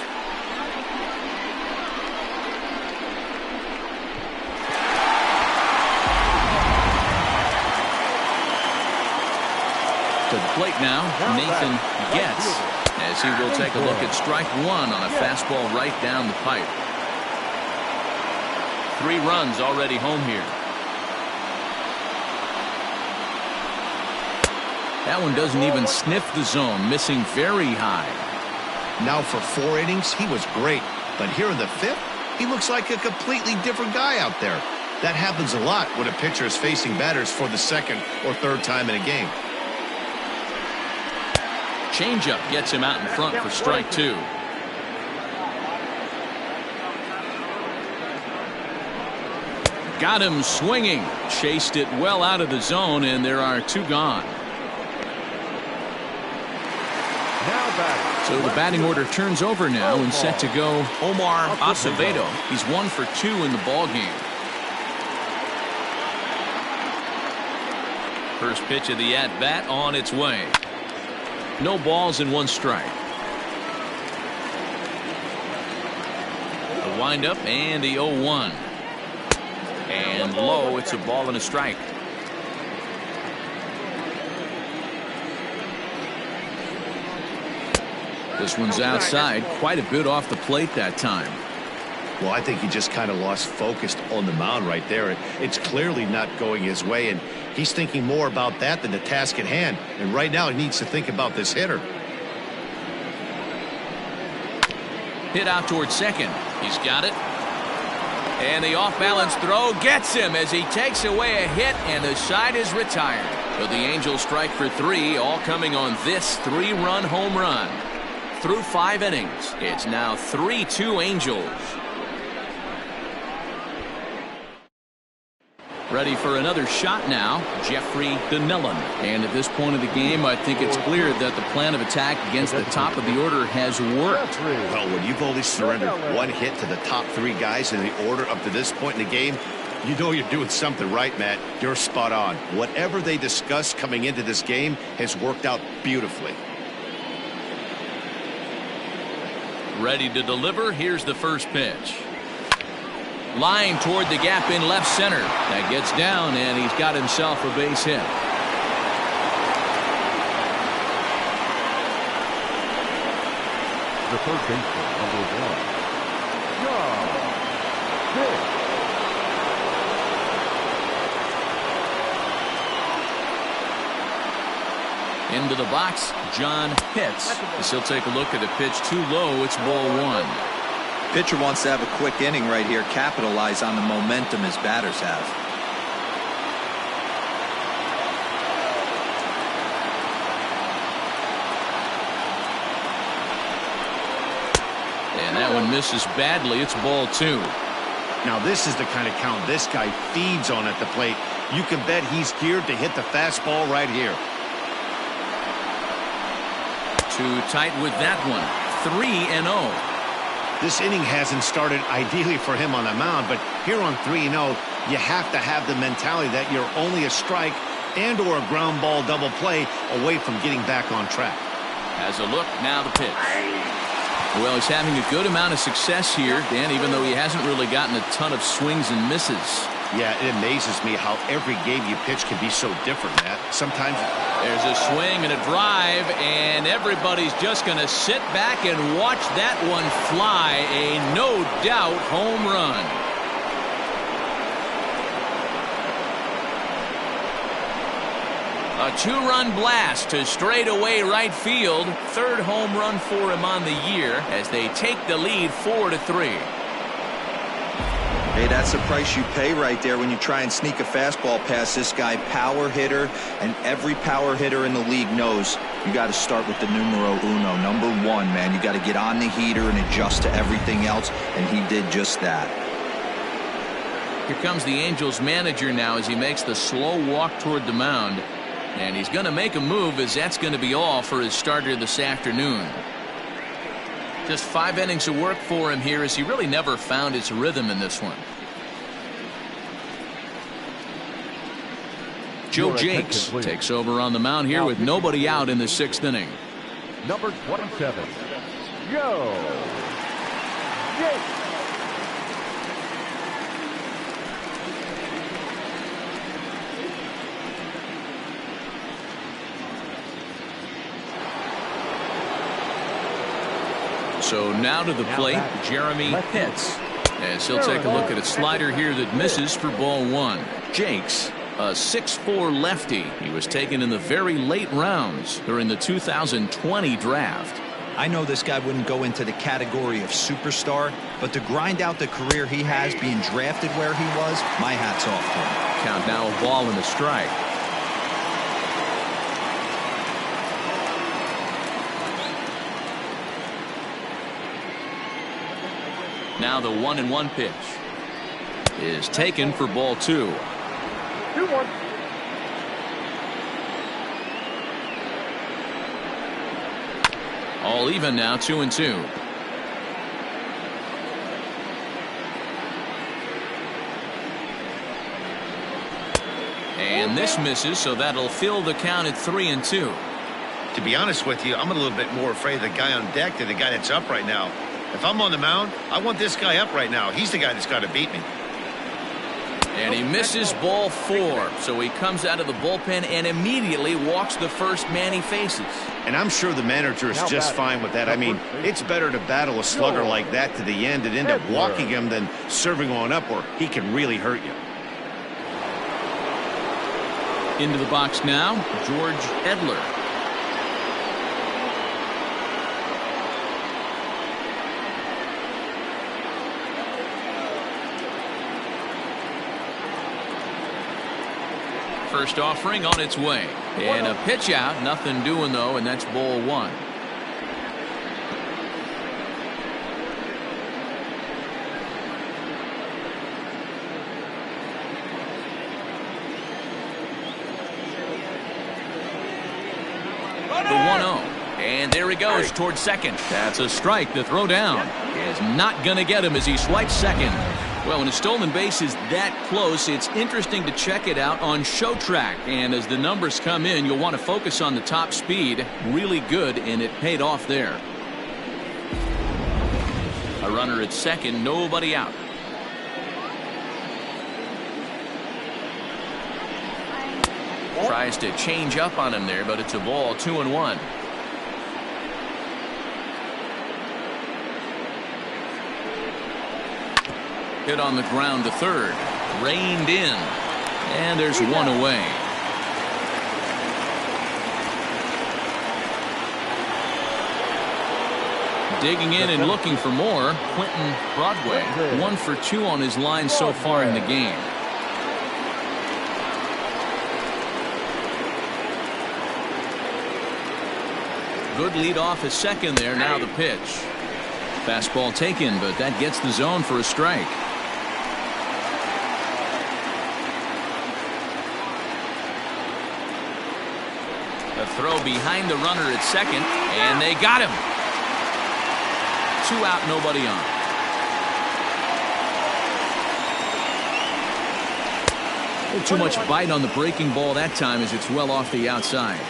To the plate now, Nathan Getz, as he will take a look at strike 1 on a fastball right down the pipe. 3 runs already home here. That one doesn't even sniff the zone, missing very high. Now for 4 innings, he was great. But here in the 5th, he looks like a completely different guy out there. That happens a lot when a pitcher is facing batters for the 2nd or 3rd time in a game. Changeup gets him out in front for strike 2. Got him swinging. Chased it well out of the zone, and there are 2 gone. So the batting order turns over now and set to go Omar Acevedo. He's 1 for 2 in the ball game. First pitch of the at-bat on its way. No balls and 1 strike. The windup and the 0-1. And low, it's a ball and a strike. This one's outside, quite a bit off the plate that time. Well, I think he just kind of lost focus on the mound right there. It's clearly not going his way, and he's thinking more about that than the task at hand. And right now he needs to think about this hitter. Hit out towards second. He's got it. And the off-balance throw gets him as he takes away a hit, and the side is retired. So the Angels strike for 3, all coming on this 3-run home run. Through 5 innings, it's now 3-2 Angels. Ready for another shot now, Jeffrey Donnellan. And at this point of the game, I think it's clear that the plan of attack against the top of the order has worked. Well, when you've only surrendered 1 hit to the top 3 guys in the order up to this point in the game, you know you're doing something right, Matt. You're spot on. Whatever they discussed coming into this game has worked out beautifully. Ready to deliver. Here's the first pitch. Line toward the gap in left center. That gets down, and he's got himself a base hit. The third baseman, number 1, John Pitts. Into the box, John Pitts. As he'll take a look at a pitch too low. It's ball 1. Pitcher wants to have a quick inning right here, capitalize on the momentum his batters have. And that one misses badly. It's ball 2. Now this is the kind of count this guy feeds on at the plate. You can bet he's geared to hit the fastball right here. Too tight with that one. 3-0. This inning hasn't started ideally for him on the mound, but here on 3-0, you have to have the mentality that you're only a strike and or a ground ball double play away from getting back on track. Has a look, now the pitch. Well, he's having a good amount of success here, Dan, even though he hasn't really gotten a ton of swings and misses. Yeah, it amazes me how every game you pitch can be so different, Matt. Sometimes there's a swing and a drive, and everybody's just going to sit back and watch that one fly. A no-doubt home run. A 2-run blast to straightaway right field. 3rd home run for him on the year as they take the lead 4-3. Hey, that's the price you pay right there when you try and sneak a fastball past this guy. Power hitter, and every power hitter in the league knows you got to start with the numero uno, number 1, man. You got to get on the heater and adjust to everything else, and he did just that. Here comes the Angels manager now as he makes the slow walk toward the mound. And he's going to make a move, as that's going to be all for his starter this afternoon. Just 5 innings of work for him here, as he really never found his rhythm in this one. Joe Jakes takes over on the mound here with nobody out in the 6th inning. Number 27, Joe Jakes. So now to the plate, Jeremy Pitts. As he'll take a look at a slider here that misses for ball 1. Jakes, a 6'4" lefty. He was taken in the very late rounds during the 2020 draft. I know this guy wouldn't go into the category of superstar, but to grind out the career he has being drafted where he was, my hat's off to him. Count now a ball and a strike. Now the 1-1 pitch is taken for ball 2. 2-1. All even now, 2-2. And this misses, so that'll fill the count at 3-2. To be honest with you, I'm a little bit more afraid of the guy on deck than the guy that's up right now. If I'm on the mound, I want this guy up right now. He's the guy that's got to beat me. And he misses ball 4. So he comes out of the bullpen and immediately walks the first man he faces. And I'm sure the manager is just fine with that. I mean, it's better to battle a slugger like that to the end and end up walking him than serving on up where he can really hurt you. Into the box now, George Edler. First offering on its way. And a pitch out. Nothing doing, though, and that's ball one. The 1-0. And there he goes towards second. That's a strike. The throw down is not going to get him as he swipes second. Well, when a stolen base is that close, it's interesting to check it out on Show Track. And as the numbers come in, you'll want to focus on the top speed. Really good, and it paid off there. A runner at second, nobody out. Tries to change up on him there, but it's a ball, 2-1. Hit on the ground to third. Reined in. And there's one away. Digging in and looking for more, Quentin Broadway. 1 for 2 on his line so far in the game. Good lead off his second there. Now the pitch. Fastball taken, but that gets the zone for a strike. A throw behind the runner at second, and they got him. 2 out, nobody on. Too much bite on the breaking ball that time as it's well off the outside.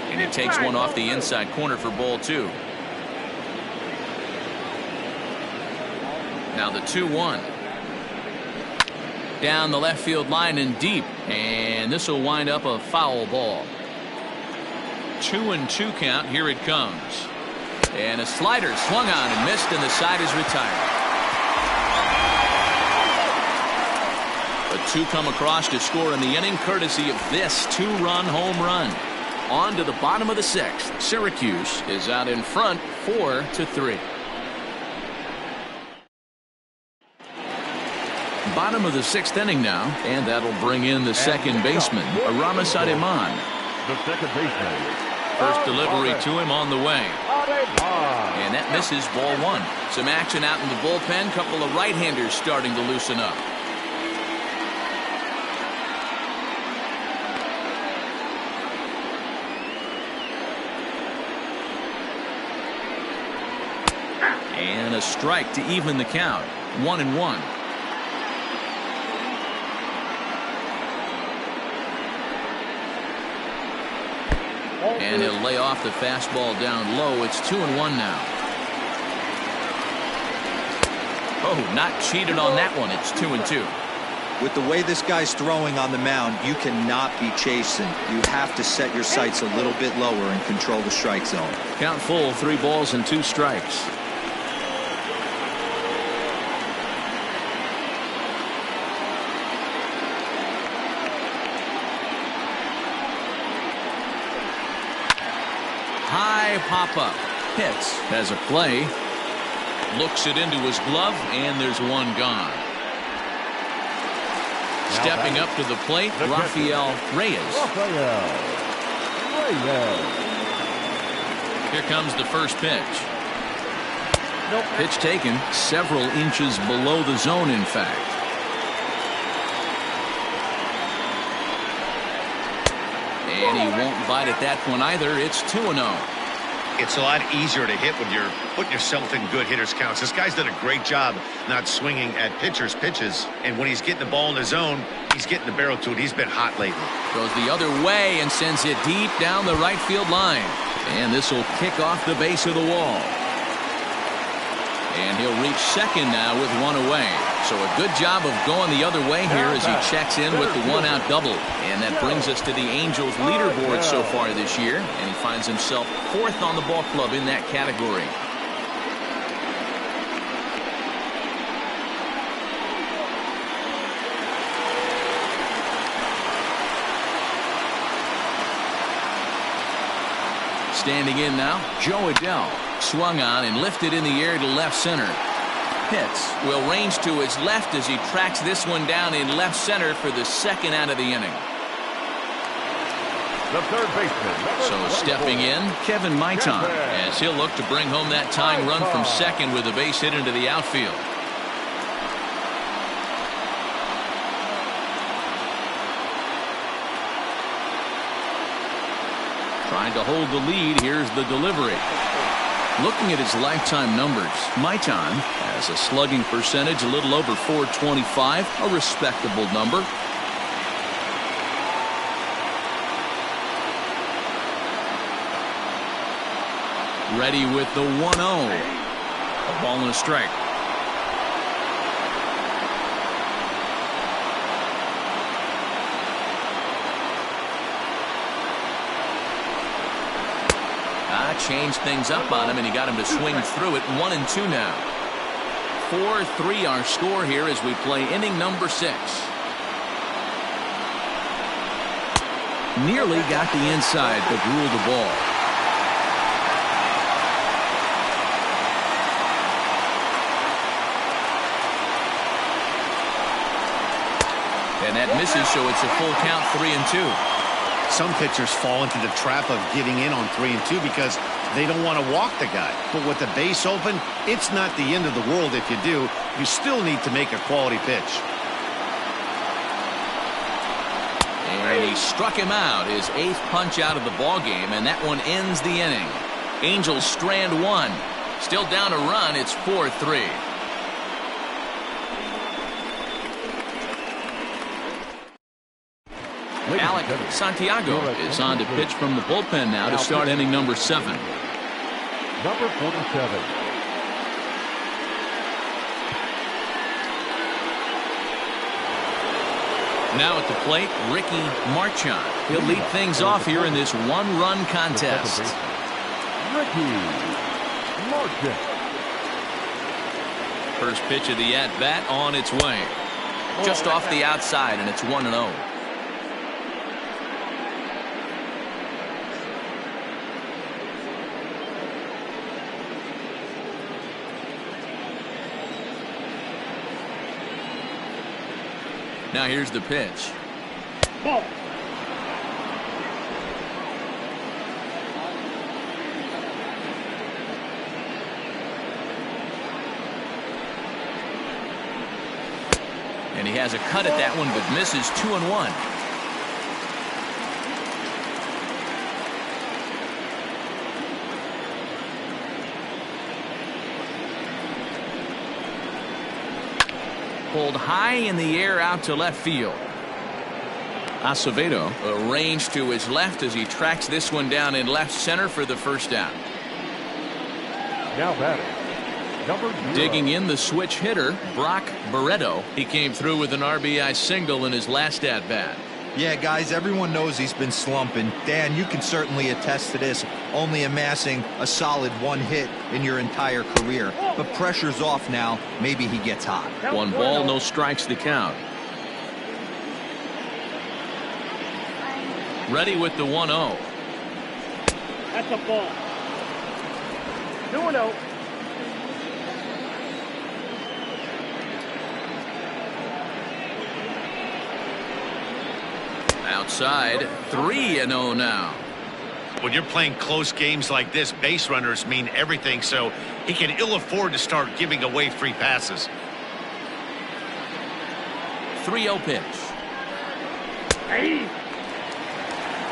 And he takes one off the inside corner for ball 2. Now the 2-1. Down the left field line and deep, and this will wind up a foul ball. 2-2 count. Here it comes, and a slider swung on and missed, and the side is retired. But 2 come across to score in the inning, courtesy of this 2-run home run. On to the bottom of the 6th. Syracuse is out in front, 4-3. Bottom of the 6th inning now, and that'll bring in the second baseman, Aramis Ademan. The second baseman. First delivery to him on the way. And that misses, ball 1. Some action out in the bullpen. Couple of right-handers starting to loosen up. And a strike to even the count. 1-1. And he'll lay off the fastball down low. It's 2-1 now. Oh, not cheated on that one. It's 2-2. With the way this guy's throwing on the mound, you cannot be chasing. You have to set your sights a little bit lower and control the strike zone. Count full, 3 balls and 2 strikes. High pop-up. Hits. Has a play. Looks it into his glove, and there's one gone. Stepping up to the plate, Rafael Reyes. Here comes the first pitch. Pitch taken several inches below the zone, in fact. And he won't bite at that one either. It's 2-0. It's a lot easier to hit when you're putting yourself in good hitters' counts. This guy's done a great job not swinging at pitchers' pitches. And when he's getting the ball in the zone, he's getting the barrel to it. He's been hot lately. Goes the other way and sends it deep down the right field line. And this will kick off the base of the wall. And he'll reach second now with one away. So a good job of going the other way here as he checks in with the one-out double. And that brings us to the Angels leaderboard so far this year. And he finds himself 4th on the ball club in that category. Standing in now, Joe Adell. Swung on and lifted in the air to left center. Pitts will range to his left as he tracks this one down in left center for the second out of the inning. The third baseman. So stepping in, Kevin Maitan, as he'll look to bring home that tying run from second with a base hit into the outfield. Trying to hold the lead. Here's the delivery. Looking at his lifetime numbers, Maitan has a slugging percentage a little over .425, a respectable number. Ready with the 1-0. A ball and a strike. Changed things up on him, and he got him to swing through it. 1-2 now. 4-3 our score here as we play inning number 6. Nearly got the inside, but ruled the ball. And that misses, so it's a full count, 3-2. Some pitchers fall into the trap of giving in on 3-2 because they don't want to walk the guy. But with the base open, it's not the end of the world if you do. You still need to make a quality pitch. And he struck him out, his 8th punch out of the ball game, and that one ends the inning. Angels strand 1. Still down a run. It's 4-3. Alec Santiago is on to pitch from the bullpen now to start inning number 7. Number 47. Now at the plate, Ricky Marchand. He'll lead things off here in this one-run contest. Ricky Marchand. First pitch of the at-bat on its way. Just off the outside, and it's 1-0. Now here's the pitch. Ball. And he has a cut at that one, but misses. 2-1. Pulled high in the air out to left field. Acevedo arranged to his left as he tracks this one down in left center for the first out. Now batting, number 0. Digging in the switch hitter, Brock Barreto. He came through with an RBI single in his last at bat. Yeah, guys, everyone knows he's been slumping. Dan, you can certainly attest to this, only amassing a solid 1 hit in your entire career. But pressure's off now. Maybe he gets hot. 1 ball, no strikes to count. Ready with the 1-0. That's a ball. 2-0. Outside, 3-0 now. When you're playing close games like this, base runners mean everything, so he can ill afford to start giving away free passes. 3-0 pitch. Hey.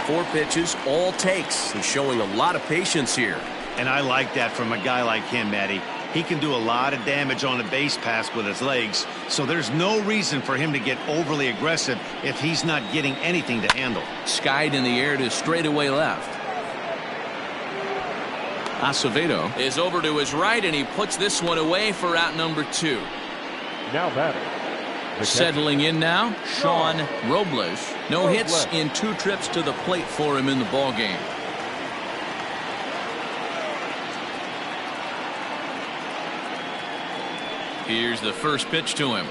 4 pitches, all takes. He's showing a lot of patience here. And I like that from a guy like him, Matty. He can do a lot of damage on a base pass with his legs, so there's no reason for him to get overly aggressive if he's not getting anything to handle. Skied in the air to straightaway left. Acevedo is over to his right, and he puts this one away for out number 2. Now batting. Settling in now, Sean Robles. No hits in 2 trips to the plate for him in the ball game. Here's the first pitch to him.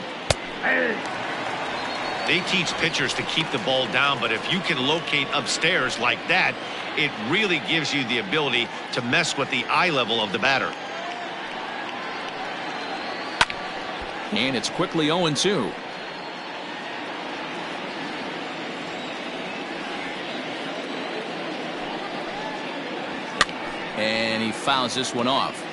They teach pitchers to keep the ball down, but if you can locate upstairs like that, it really gives you the ability to mess with the eye level of the batter. And it's quickly 0-2. And he fouls this one off.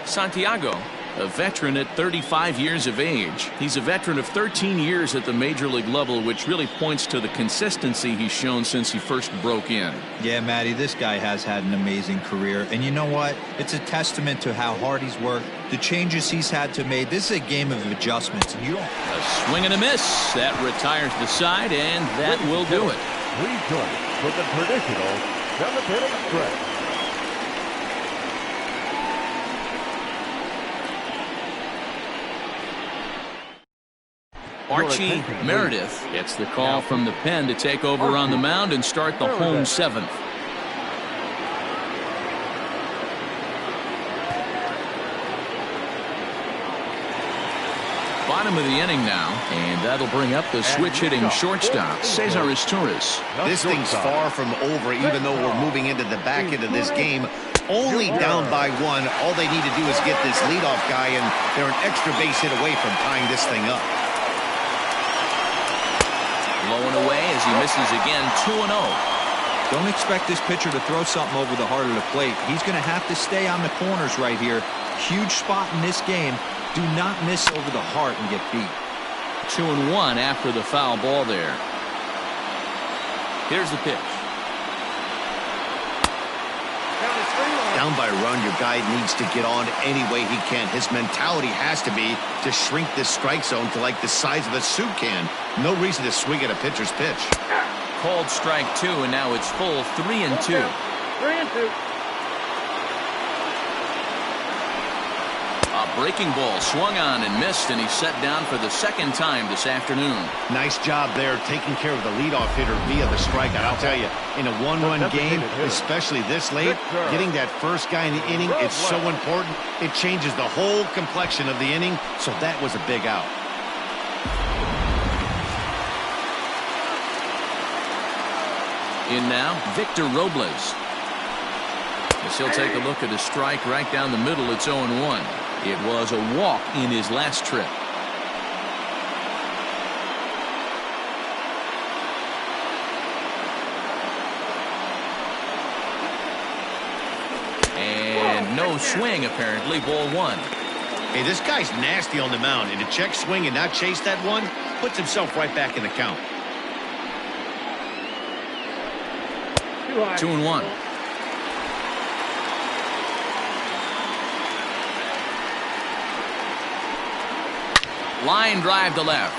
Santiago, a veteran at 35 years of age. He's a veteran of 13 years at the major league level, which really points to the consistency he's shown since he first broke in. Yeah, Matty, this guy has had an amazing career. And you know what? It's a testament to how hard he's worked, the changes he's had to make. This is a game of adjustments. And you don't... A swing and a miss. That retires the side, and that will do it. 3 strikes for the traditional 7th-inning stretch. Archie Meredith gets the call from the pen to take over on the mound and start the home 7th. Bottom of the inning now, and that'll bring up the switch-hitting shortstop, Cesar Torres. This thing's far from over, even though we're moving into the back end of this game. Only down by 1. All they need to do is get this leadoff guy, and they're an extra base hit away from tying this thing up. Low and away as he misses again, 2-0. Don't expect this pitcher to throw something over the heart of the plate. He's going to have to stay on the corners right here. Huge spot in this game. Do not miss over the heart and get beat. 2-1 after the foul ball there. Here's the pitch. Down by a run, your guy needs to get on any way he can. His mentality has to be to shrink this strike zone to like the size of a soup can. No reason to swing at a pitcher's pitch. Called strike 2, and now it's full 3-2. 3-2. A breaking ball swung on and missed, and he's set down for the second time this afternoon. Nice job there taking care of the leadoff hitter via the strikeout. I'll tell you, in a one-run game, especially this late, getting that first guy in the inning is so important. It changes the whole complexion of the inning, so that was a big out. In now, Victor Robles. As he'll take a look at a strike right down the middle, it's 0-1. It was a walk in his last trip. And no swing, apparently, ball 1. Hey, this guy's nasty on the mound, and to check swing and not chase that one puts himself right back in the count. 2-1. Line drive to left.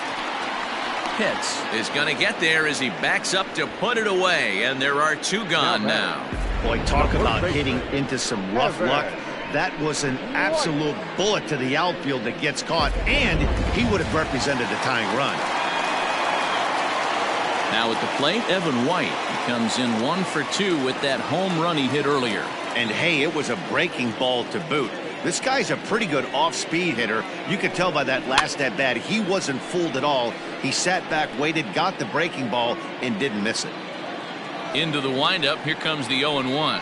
Pitts is going to get there as he backs up to put it away, and there are 2 gone now. Boy, talk about hitting into some rough luck. That was an absolute bullet to the outfield that gets caught, and he would have represented a tying run. Now at the plate, Evan White. He comes in 1 for 2 with that home run he hit earlier. And hey, it was a breaking ball to boot. This guy's a pretty good off-speed hitter. You could tell by that last at-bat he wasn't fooled at all. He sat back, waited, got the breaking ball, and didn't miss it. Into the windup, here comes the 0-1.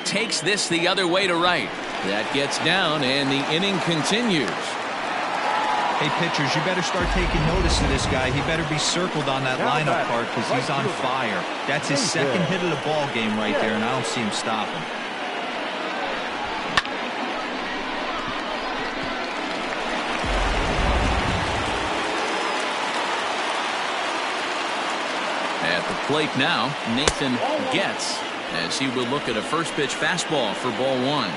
Takes this the other way to right. That gets down, and the inning continues. Hey, pitchers, you better start taking notice of this guy. He better be circled on that lineup card because he's on fire. That's his second hit of the ball game right there, and I don't see him stopping. At the plate now, Nathan Getz, as he will look at a first pitch fastball for ball 1.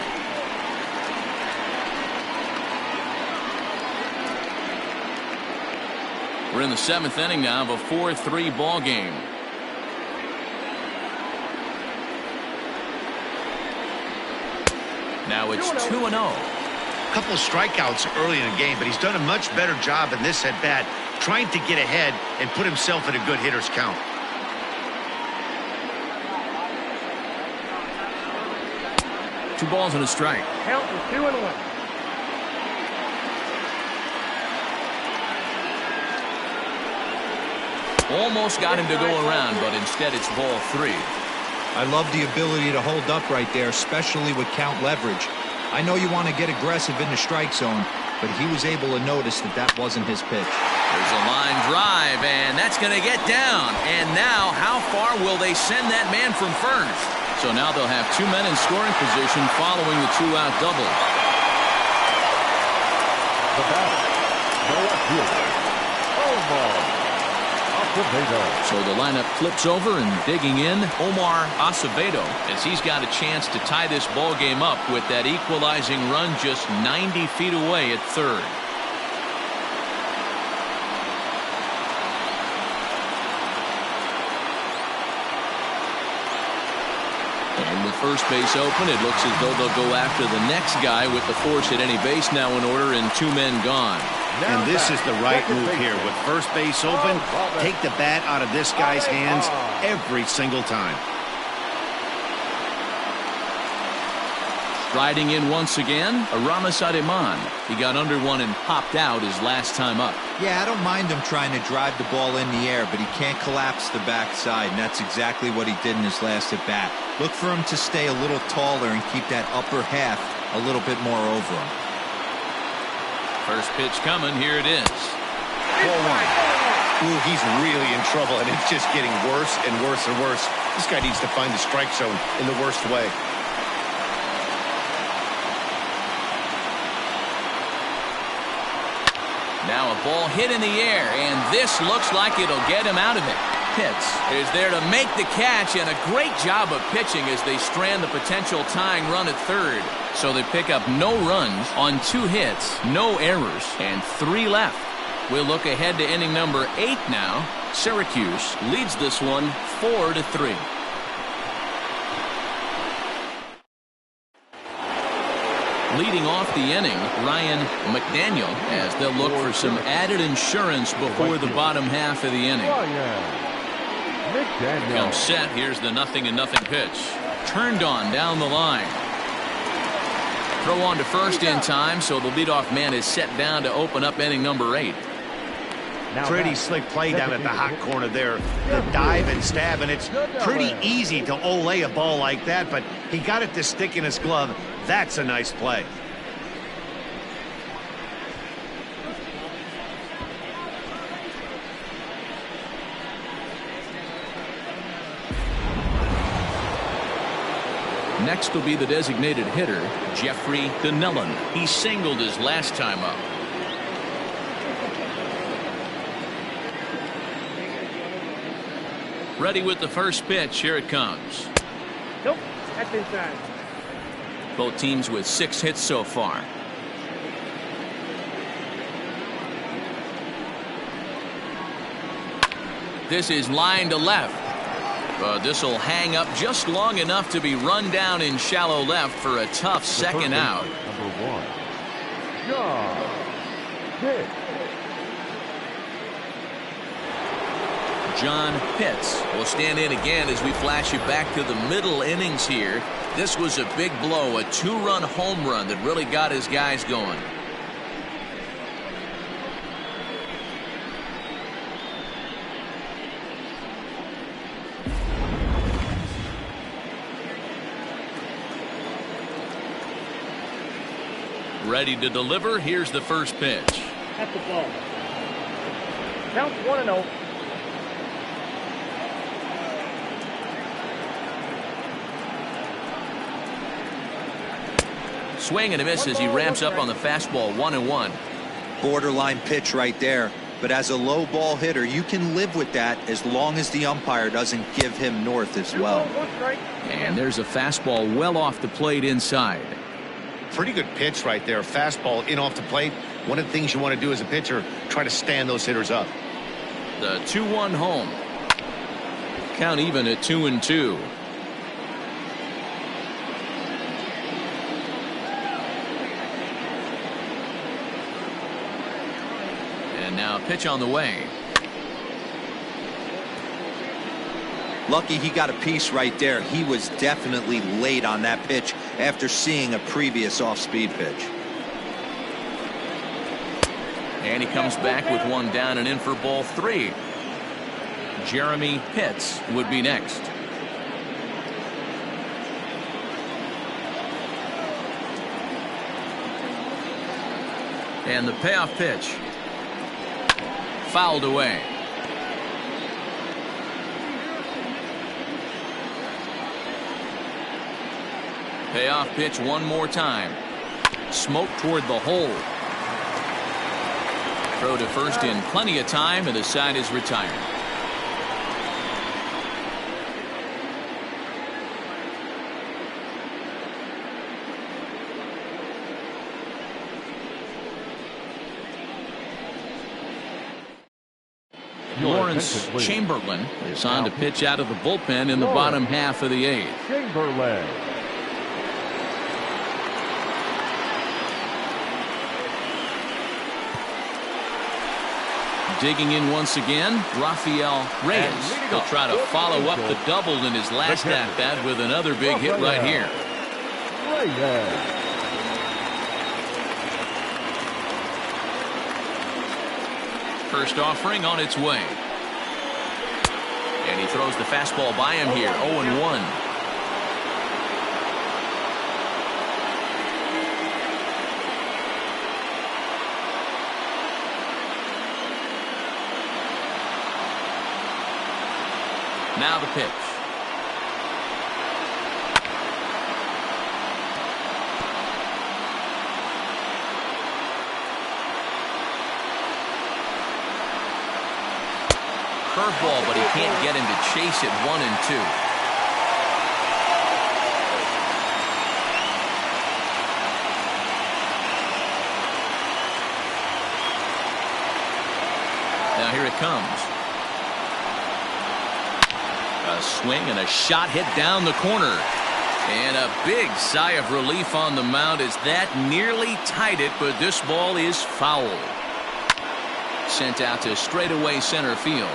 We're in the 7th inning now of a 4-3 ball game. Now it's 2-0. Couple of strikeouts early in the game, but he's done a much better job in this at-bat trying to get ahead and put himself in a good hitter's count. Two balls and a strike. Count is 2-1. Almost got him to go around, but instead it's ball 3. I love the ability to hold up right there, especially with count leverage. I know you want to get aggressive in the strike zone, but he was able to notice that that wasn't his pitch. There's a line drive, and that's going to get down. And now, how far will they send that man from first? So now they'll have 2 men in scoring position following the 2-out double. The batter, the left fielder, Acevedo. So the lineup flips over, and digging in, Omar Acevedo, as he's got a chance to tie this ball game up with that equalizing run just 90 feet away at third. And with first base open, it looks as though they'll go after the next guy with the force at any base now in order and 2 men gone. And this is the right move here. With first base open, take the bat out of this guy's hands every single time. Striding in once again, Aramis Ademan. He got under one and popped out his last time up. Yeah, I don't mind him trying to drive the ball in the air, but he can't collapse the backside, and that's exactly what he did in his last at bat. Look for him to stay a little taller and keep that upper half a little bit more over him. First pitch coming. Here it is. 4-1. Ooh, he's really in trouble, and it's just getting worse and worse and worse. This guy needs to find the strike zone in the worst way. Now a ball hit in the air, and this looks like it'll get him out of it. Pitts is there to make the catch, and a great job of pitching as they strand the potential tying run at third. So they pick up no runs on 2 hits, no errors, and 3 left. We'll look ahead to inning number 8 now. Syracuse leads this one 4-3. Leading off the inning, Ryan McDaniel, as they'll look for some added insurance before the bottom half of the inning. Comes set. Here's the 0-0 pitch. Turned on down the line. Throw on to first in time, so the leadoff man is set down to open up inning number 8. Pretty slick play down at the hot corner there. The dive and stab, and it's pretty easy to olay a ball like that, but he got it to stick in his glove. That's a nice play. Next will be the designated hitter, Jeffrey Donnellan. He singled his last time up. Ready with the first pitch. Here it comes. Nope, that's inside. Both teams with 6 hits so far. This is line to left. This will hang up just long enough to be run down in shallow left for a tough second out. Number 1, John Pitts. John Pitts will stand in again as we flash you back to the middle innings here. This was a big blow, a 2-run home run that really got his guys going. Ready to deliver. Here's the first pitch. That's the ball. Count 1-0. Swing and a miss as he ramps up on the fastball. 1-1. Borderline pitch right there. But as a low ball hitter, you can live with that as long as the umpire doesn't give him north as well. And there's a fastball well off the plate inside. Pretty good pitch right there. Fastball in off the plate. One of the things you want to do as a pitcher, try to stand those hitters up. The 2-1 home. Count even at 2-2. And now pitch on the way. Lucky he got a piece right there. He was definitely late on that pitch after seeing a previous off-speed pitch. And he comes back with one down and in for ball 3. Jeremy Pitts would be next. And the payoff pitch. Fouled away. Payoff pitch one more time. Smoke toward the hole. Throw to first in plenty of time, and the side is retired. Lawrence Chamberlain is on to pitch out of the bullpen in the bottom half of the 8th. Chamberlain. Digging in once again, Rafael Reyes. He'll try to follow up the double in his last at-bat with another big hit right here. Reyes. First offering on its way. And he throws the fastball by him here. 0-1. Now the pitch. Curveball, but he can't get him to chase it. 1-2. Now here it comes. A swing and a shot hit down the corner. And a big sigh of relief on the mound as that nearly tied it, but this ball is foul. Sent out to straightaway center field.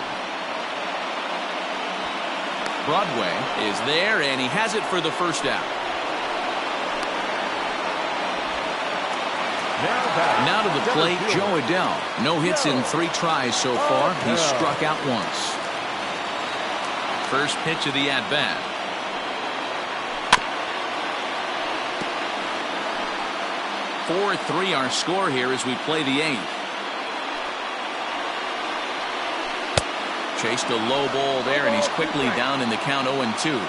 Broadway is there, and he has it for the first out. Now to the plate, Joe Adell. No hits in 3 tries so far. He's struck out once. First pitch of the at-bat. (4-3) our score here as we play the 8th. Chased a low ball there, and he's quickly down in the count. 0-2.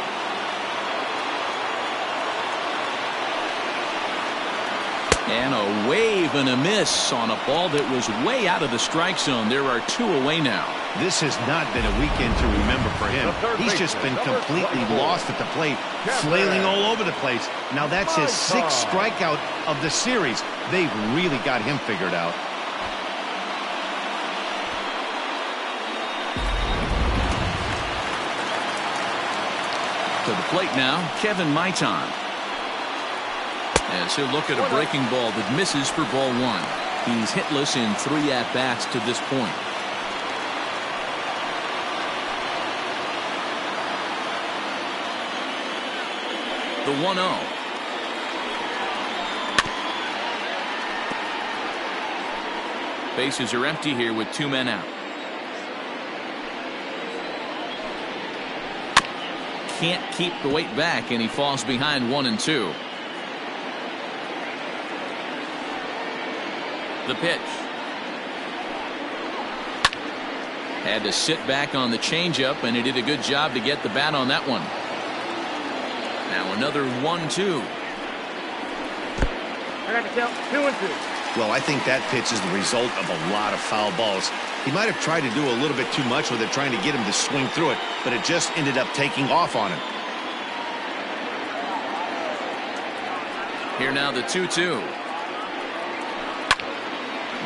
And a wave and a miss on a ball that was way out of the strike zone. There are 2 away now. This has not been a weekend to remember for him. He's just been completely lost at the plate, flailing all over the place. Now that's his 6th strikeout of the series. They've really got him figured out. To the plate now, Kevin Maitan. As he'll look at a breaking ball that misses for ball 1. He's hitless in 3 at-bats to this point. The 1-0. Bases are empty here with 2 men out. Can't keep the weight back, and he falls behind 1-2. The pitch. Had to sit back on the changeup, and he did a good job to get the bat on that one. Now another 1-2. I got to count 2-2. Well, I think that pitch is the result of a lot of foul balls. He might have tried to do a little bit too much with it, trying to get him to swing through it, but it just ended up taking off on him. Here now the 2-2.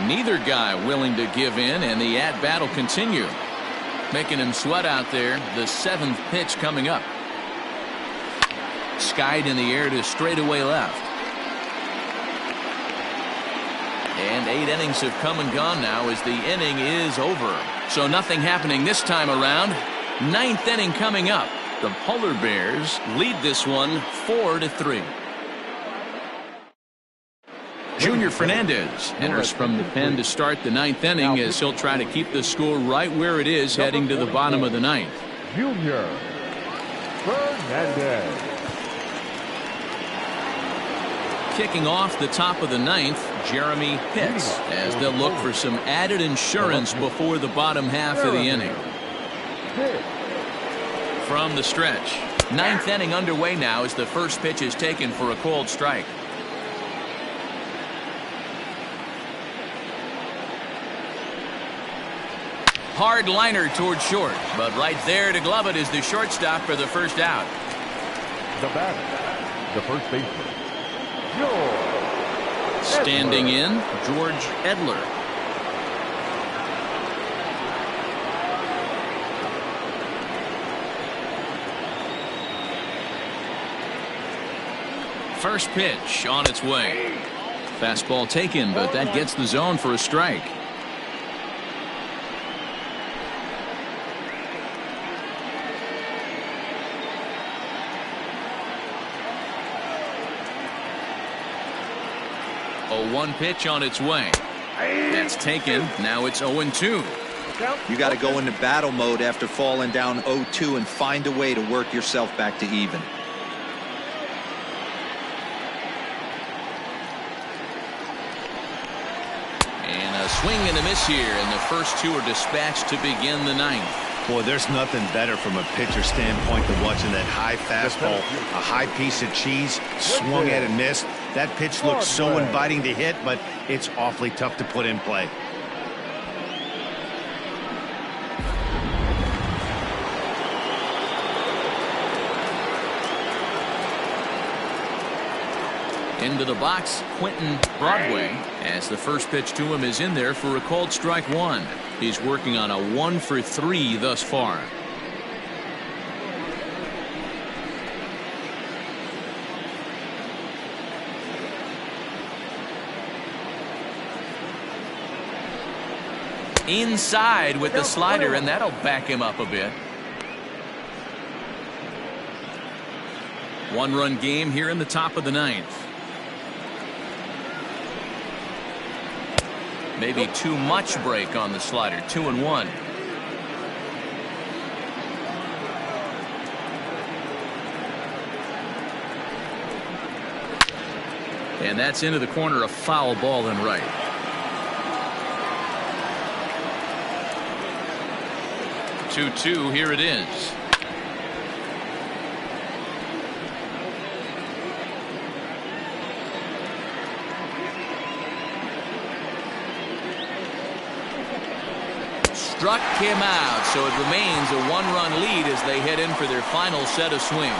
Neither guy willing to give in, and the at-bat will continue. Making him sweat out there. The 7th pitch coming up. Skied in the air to straightaway left. And 8 innings have come and gone now as the inning is over. So nothing happening this time around. 9th inning coming up. The Polar Bears lead this one 4-3. Junior Fernandez enters from the pen to start the 9th inning as he'll try to keep the score right where it is heading to the bottom of the 9th. Junior Fernandez. Kicking off the top of the 9th, Jeremy Pitts, as they'll look for some added insurance before the bottom half of the inning. From the stretch, ninth inning underway now as the first pitch is taken for a called strike. Hard liner toward short, but right there to glove it is the shortstop for the first out. The batter, the first baseman, George. Standing in, George Edler. First pitch on its way. Fastball taken, but that gets the zone for a strike. A 1 pitch on its way. That's taken. Now it's 0-2. You got to go into battle mode after falling down 0-2 and find a way to work yourself back to even. And a swing and a miss here, and the first two are dispatched to begin the ninth. Boy, there's nothing better from a pitcher standpoint than watching that high fastball, a high piece of cheese, swung at and missed. That pitch looks so inviting to hit, but it's awfully tough to put in play. Into the box, Quentin Broadway, as the first pitch to him is in there for a called strike one. He's working on a 1-for-3 thus far. Inside with the slider, and that'll back him up a bit. One-run game here in the top of the ninth. Maybe too much break on the slider. 2-1. And that's into the corner, a foul ball and right. Two, here it is. Struck him out, so it remains a one-run lead as they head in for their final set of swings.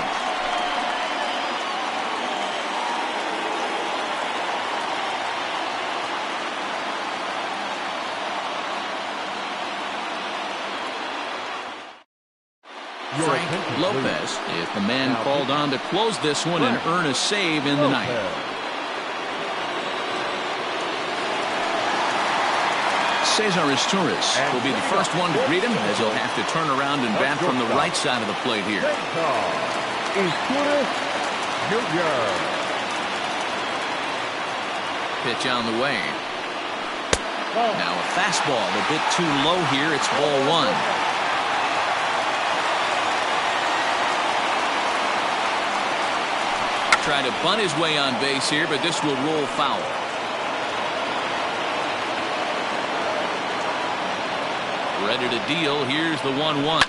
Frank Lopez is the man called on to close this one and earn a save in the ninth. Cesar Torres will be the first one to greet him, as he'll have to turn around and bat from the right side of the plate here. Pitch on the way. Now a fastball a bit too low here. It's ball one. Try to bunt his way on base here, but this will roll foul. Ready to deal. Here's the 1-1.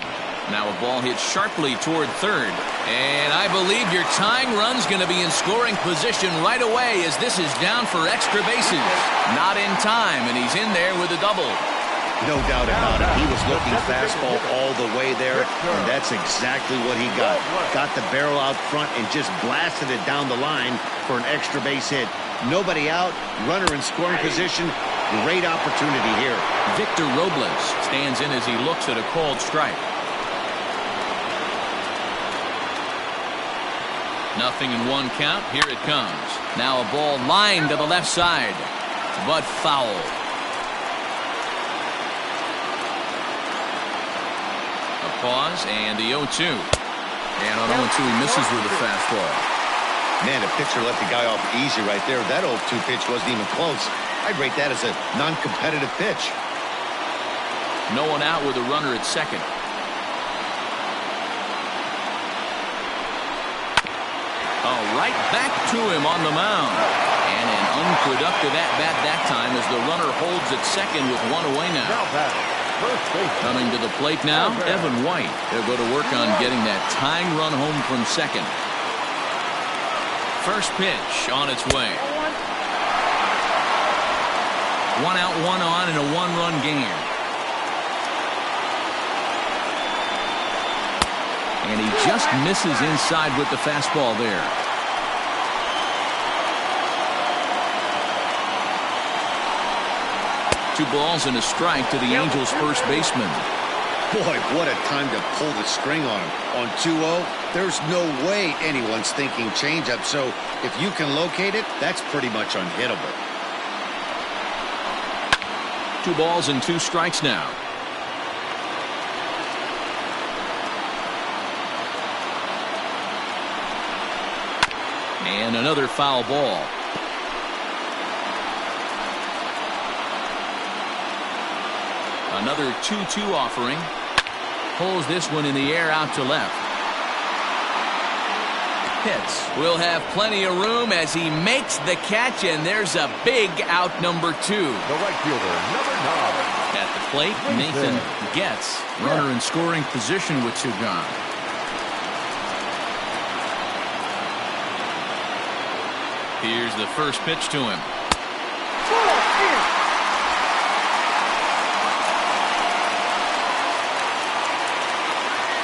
Now a ball hit sharply toward third. And I believe your tying run's going to be in scoring position right away, as this is down for extra bases. Not in time, and he's in there with a double. No doubt about it. He was looking fastball all the way there, and that's exactly what he got. Got the barrel out front and just blasted it down the line for an extra base hit. Nobody out, runner in scoring position. Great opportunity here. Victor Robles stands in as he looks at a called strike. Nothing in one count. Here it comes. Now a ball lined to the left side, but foul. A pause and the 0-2. And on 0-2 he misses with a fastball. Man, the pitcher let the guy off easy right there. That 0-2 pitch wasn't even close. I'd rate that as a non-competitive pitch. No one out with a runner at second. Oh, right back to him on the mound. And an Unproductive at bat that time as the runner holds at second with one away now. Now batting, first base. Coming to the plate now, Evan White. They'll go to work on getting that tying run home from second. First pitch on its way. 1 out, 1 on in a one-run game. And he just misses inside with the fastball there. Two balls and a strike to the Angels' first baseman. Boy, what a time to pull the string on him. On 2-0, there's no way anyone's thinking changeup. So if you can locate it, that's pretty much unhittable. 2 balls and 2 strikes now. And another foul ball. Another 2-2 offering. Pulls this one in the air out to left. Hits. Will have plenty of room as he makes the catch, and there's a big out number 2. The right fielder, number 9. At the plate, Nathan Getz, runner in scoring position with 2 gone. Here's the first pitch to him.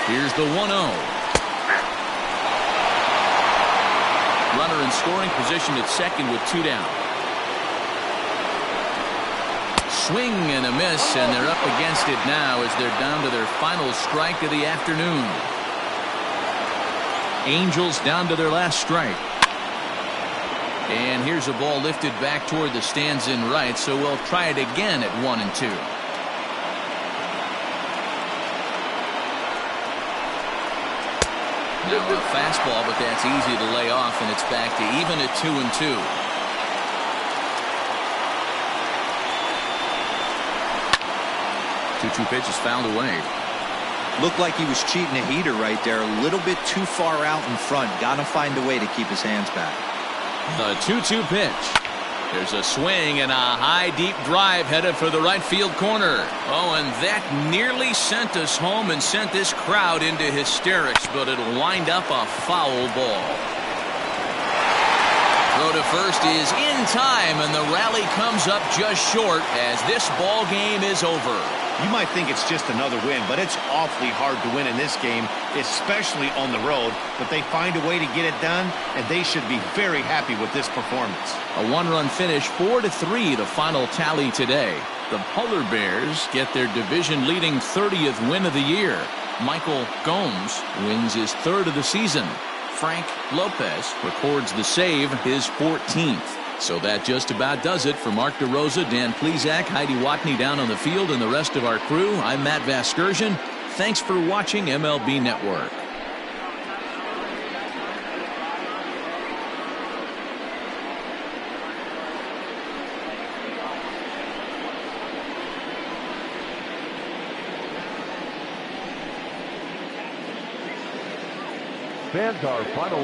Here's the 1-0. Runner in scoring position at second with 2 down. Swing and a miss, and they're up against it now as they're down to their final strike of the afternoon. Angels down to their last strike. And here's a ball lifted back toward the stands in right, so we'll try it again at 1-2. Now a fastball, but that's easy to lay off, and it's back to even at 2-2. Two pitch is fouled away. Looked like he was cheating a heater right there. A little bit too far out in front. Got to find a way to keep his hands back. The 2-2 pitch. There's a swing and a high deep drive headed for the right field corner. Oh, and that nearly sent us home and sent this crowd into hysterics, but it'll wind up a foul ball. Throw to first is in time, and the rally comes up just short as this ball game is over. You might think it's just another win, but it's awfully hard to win in this game, especially on the road. But they find a way to get it done, and they should be very happy with this performance. A 1-run finish, 4-3, the final tally today. The Polar Bears get their division-leading 30th win of the year. Michael Gomes wins his 3rd of the season. Frank Lopez records the save, his 14th. So that just about does it. For Mark DeRosa, Dan Plesac, Heidi Watney down on the field, and the rest of our crew, I'm Matt Vasgersian. Thanks for watching MLB Network. Fans, our final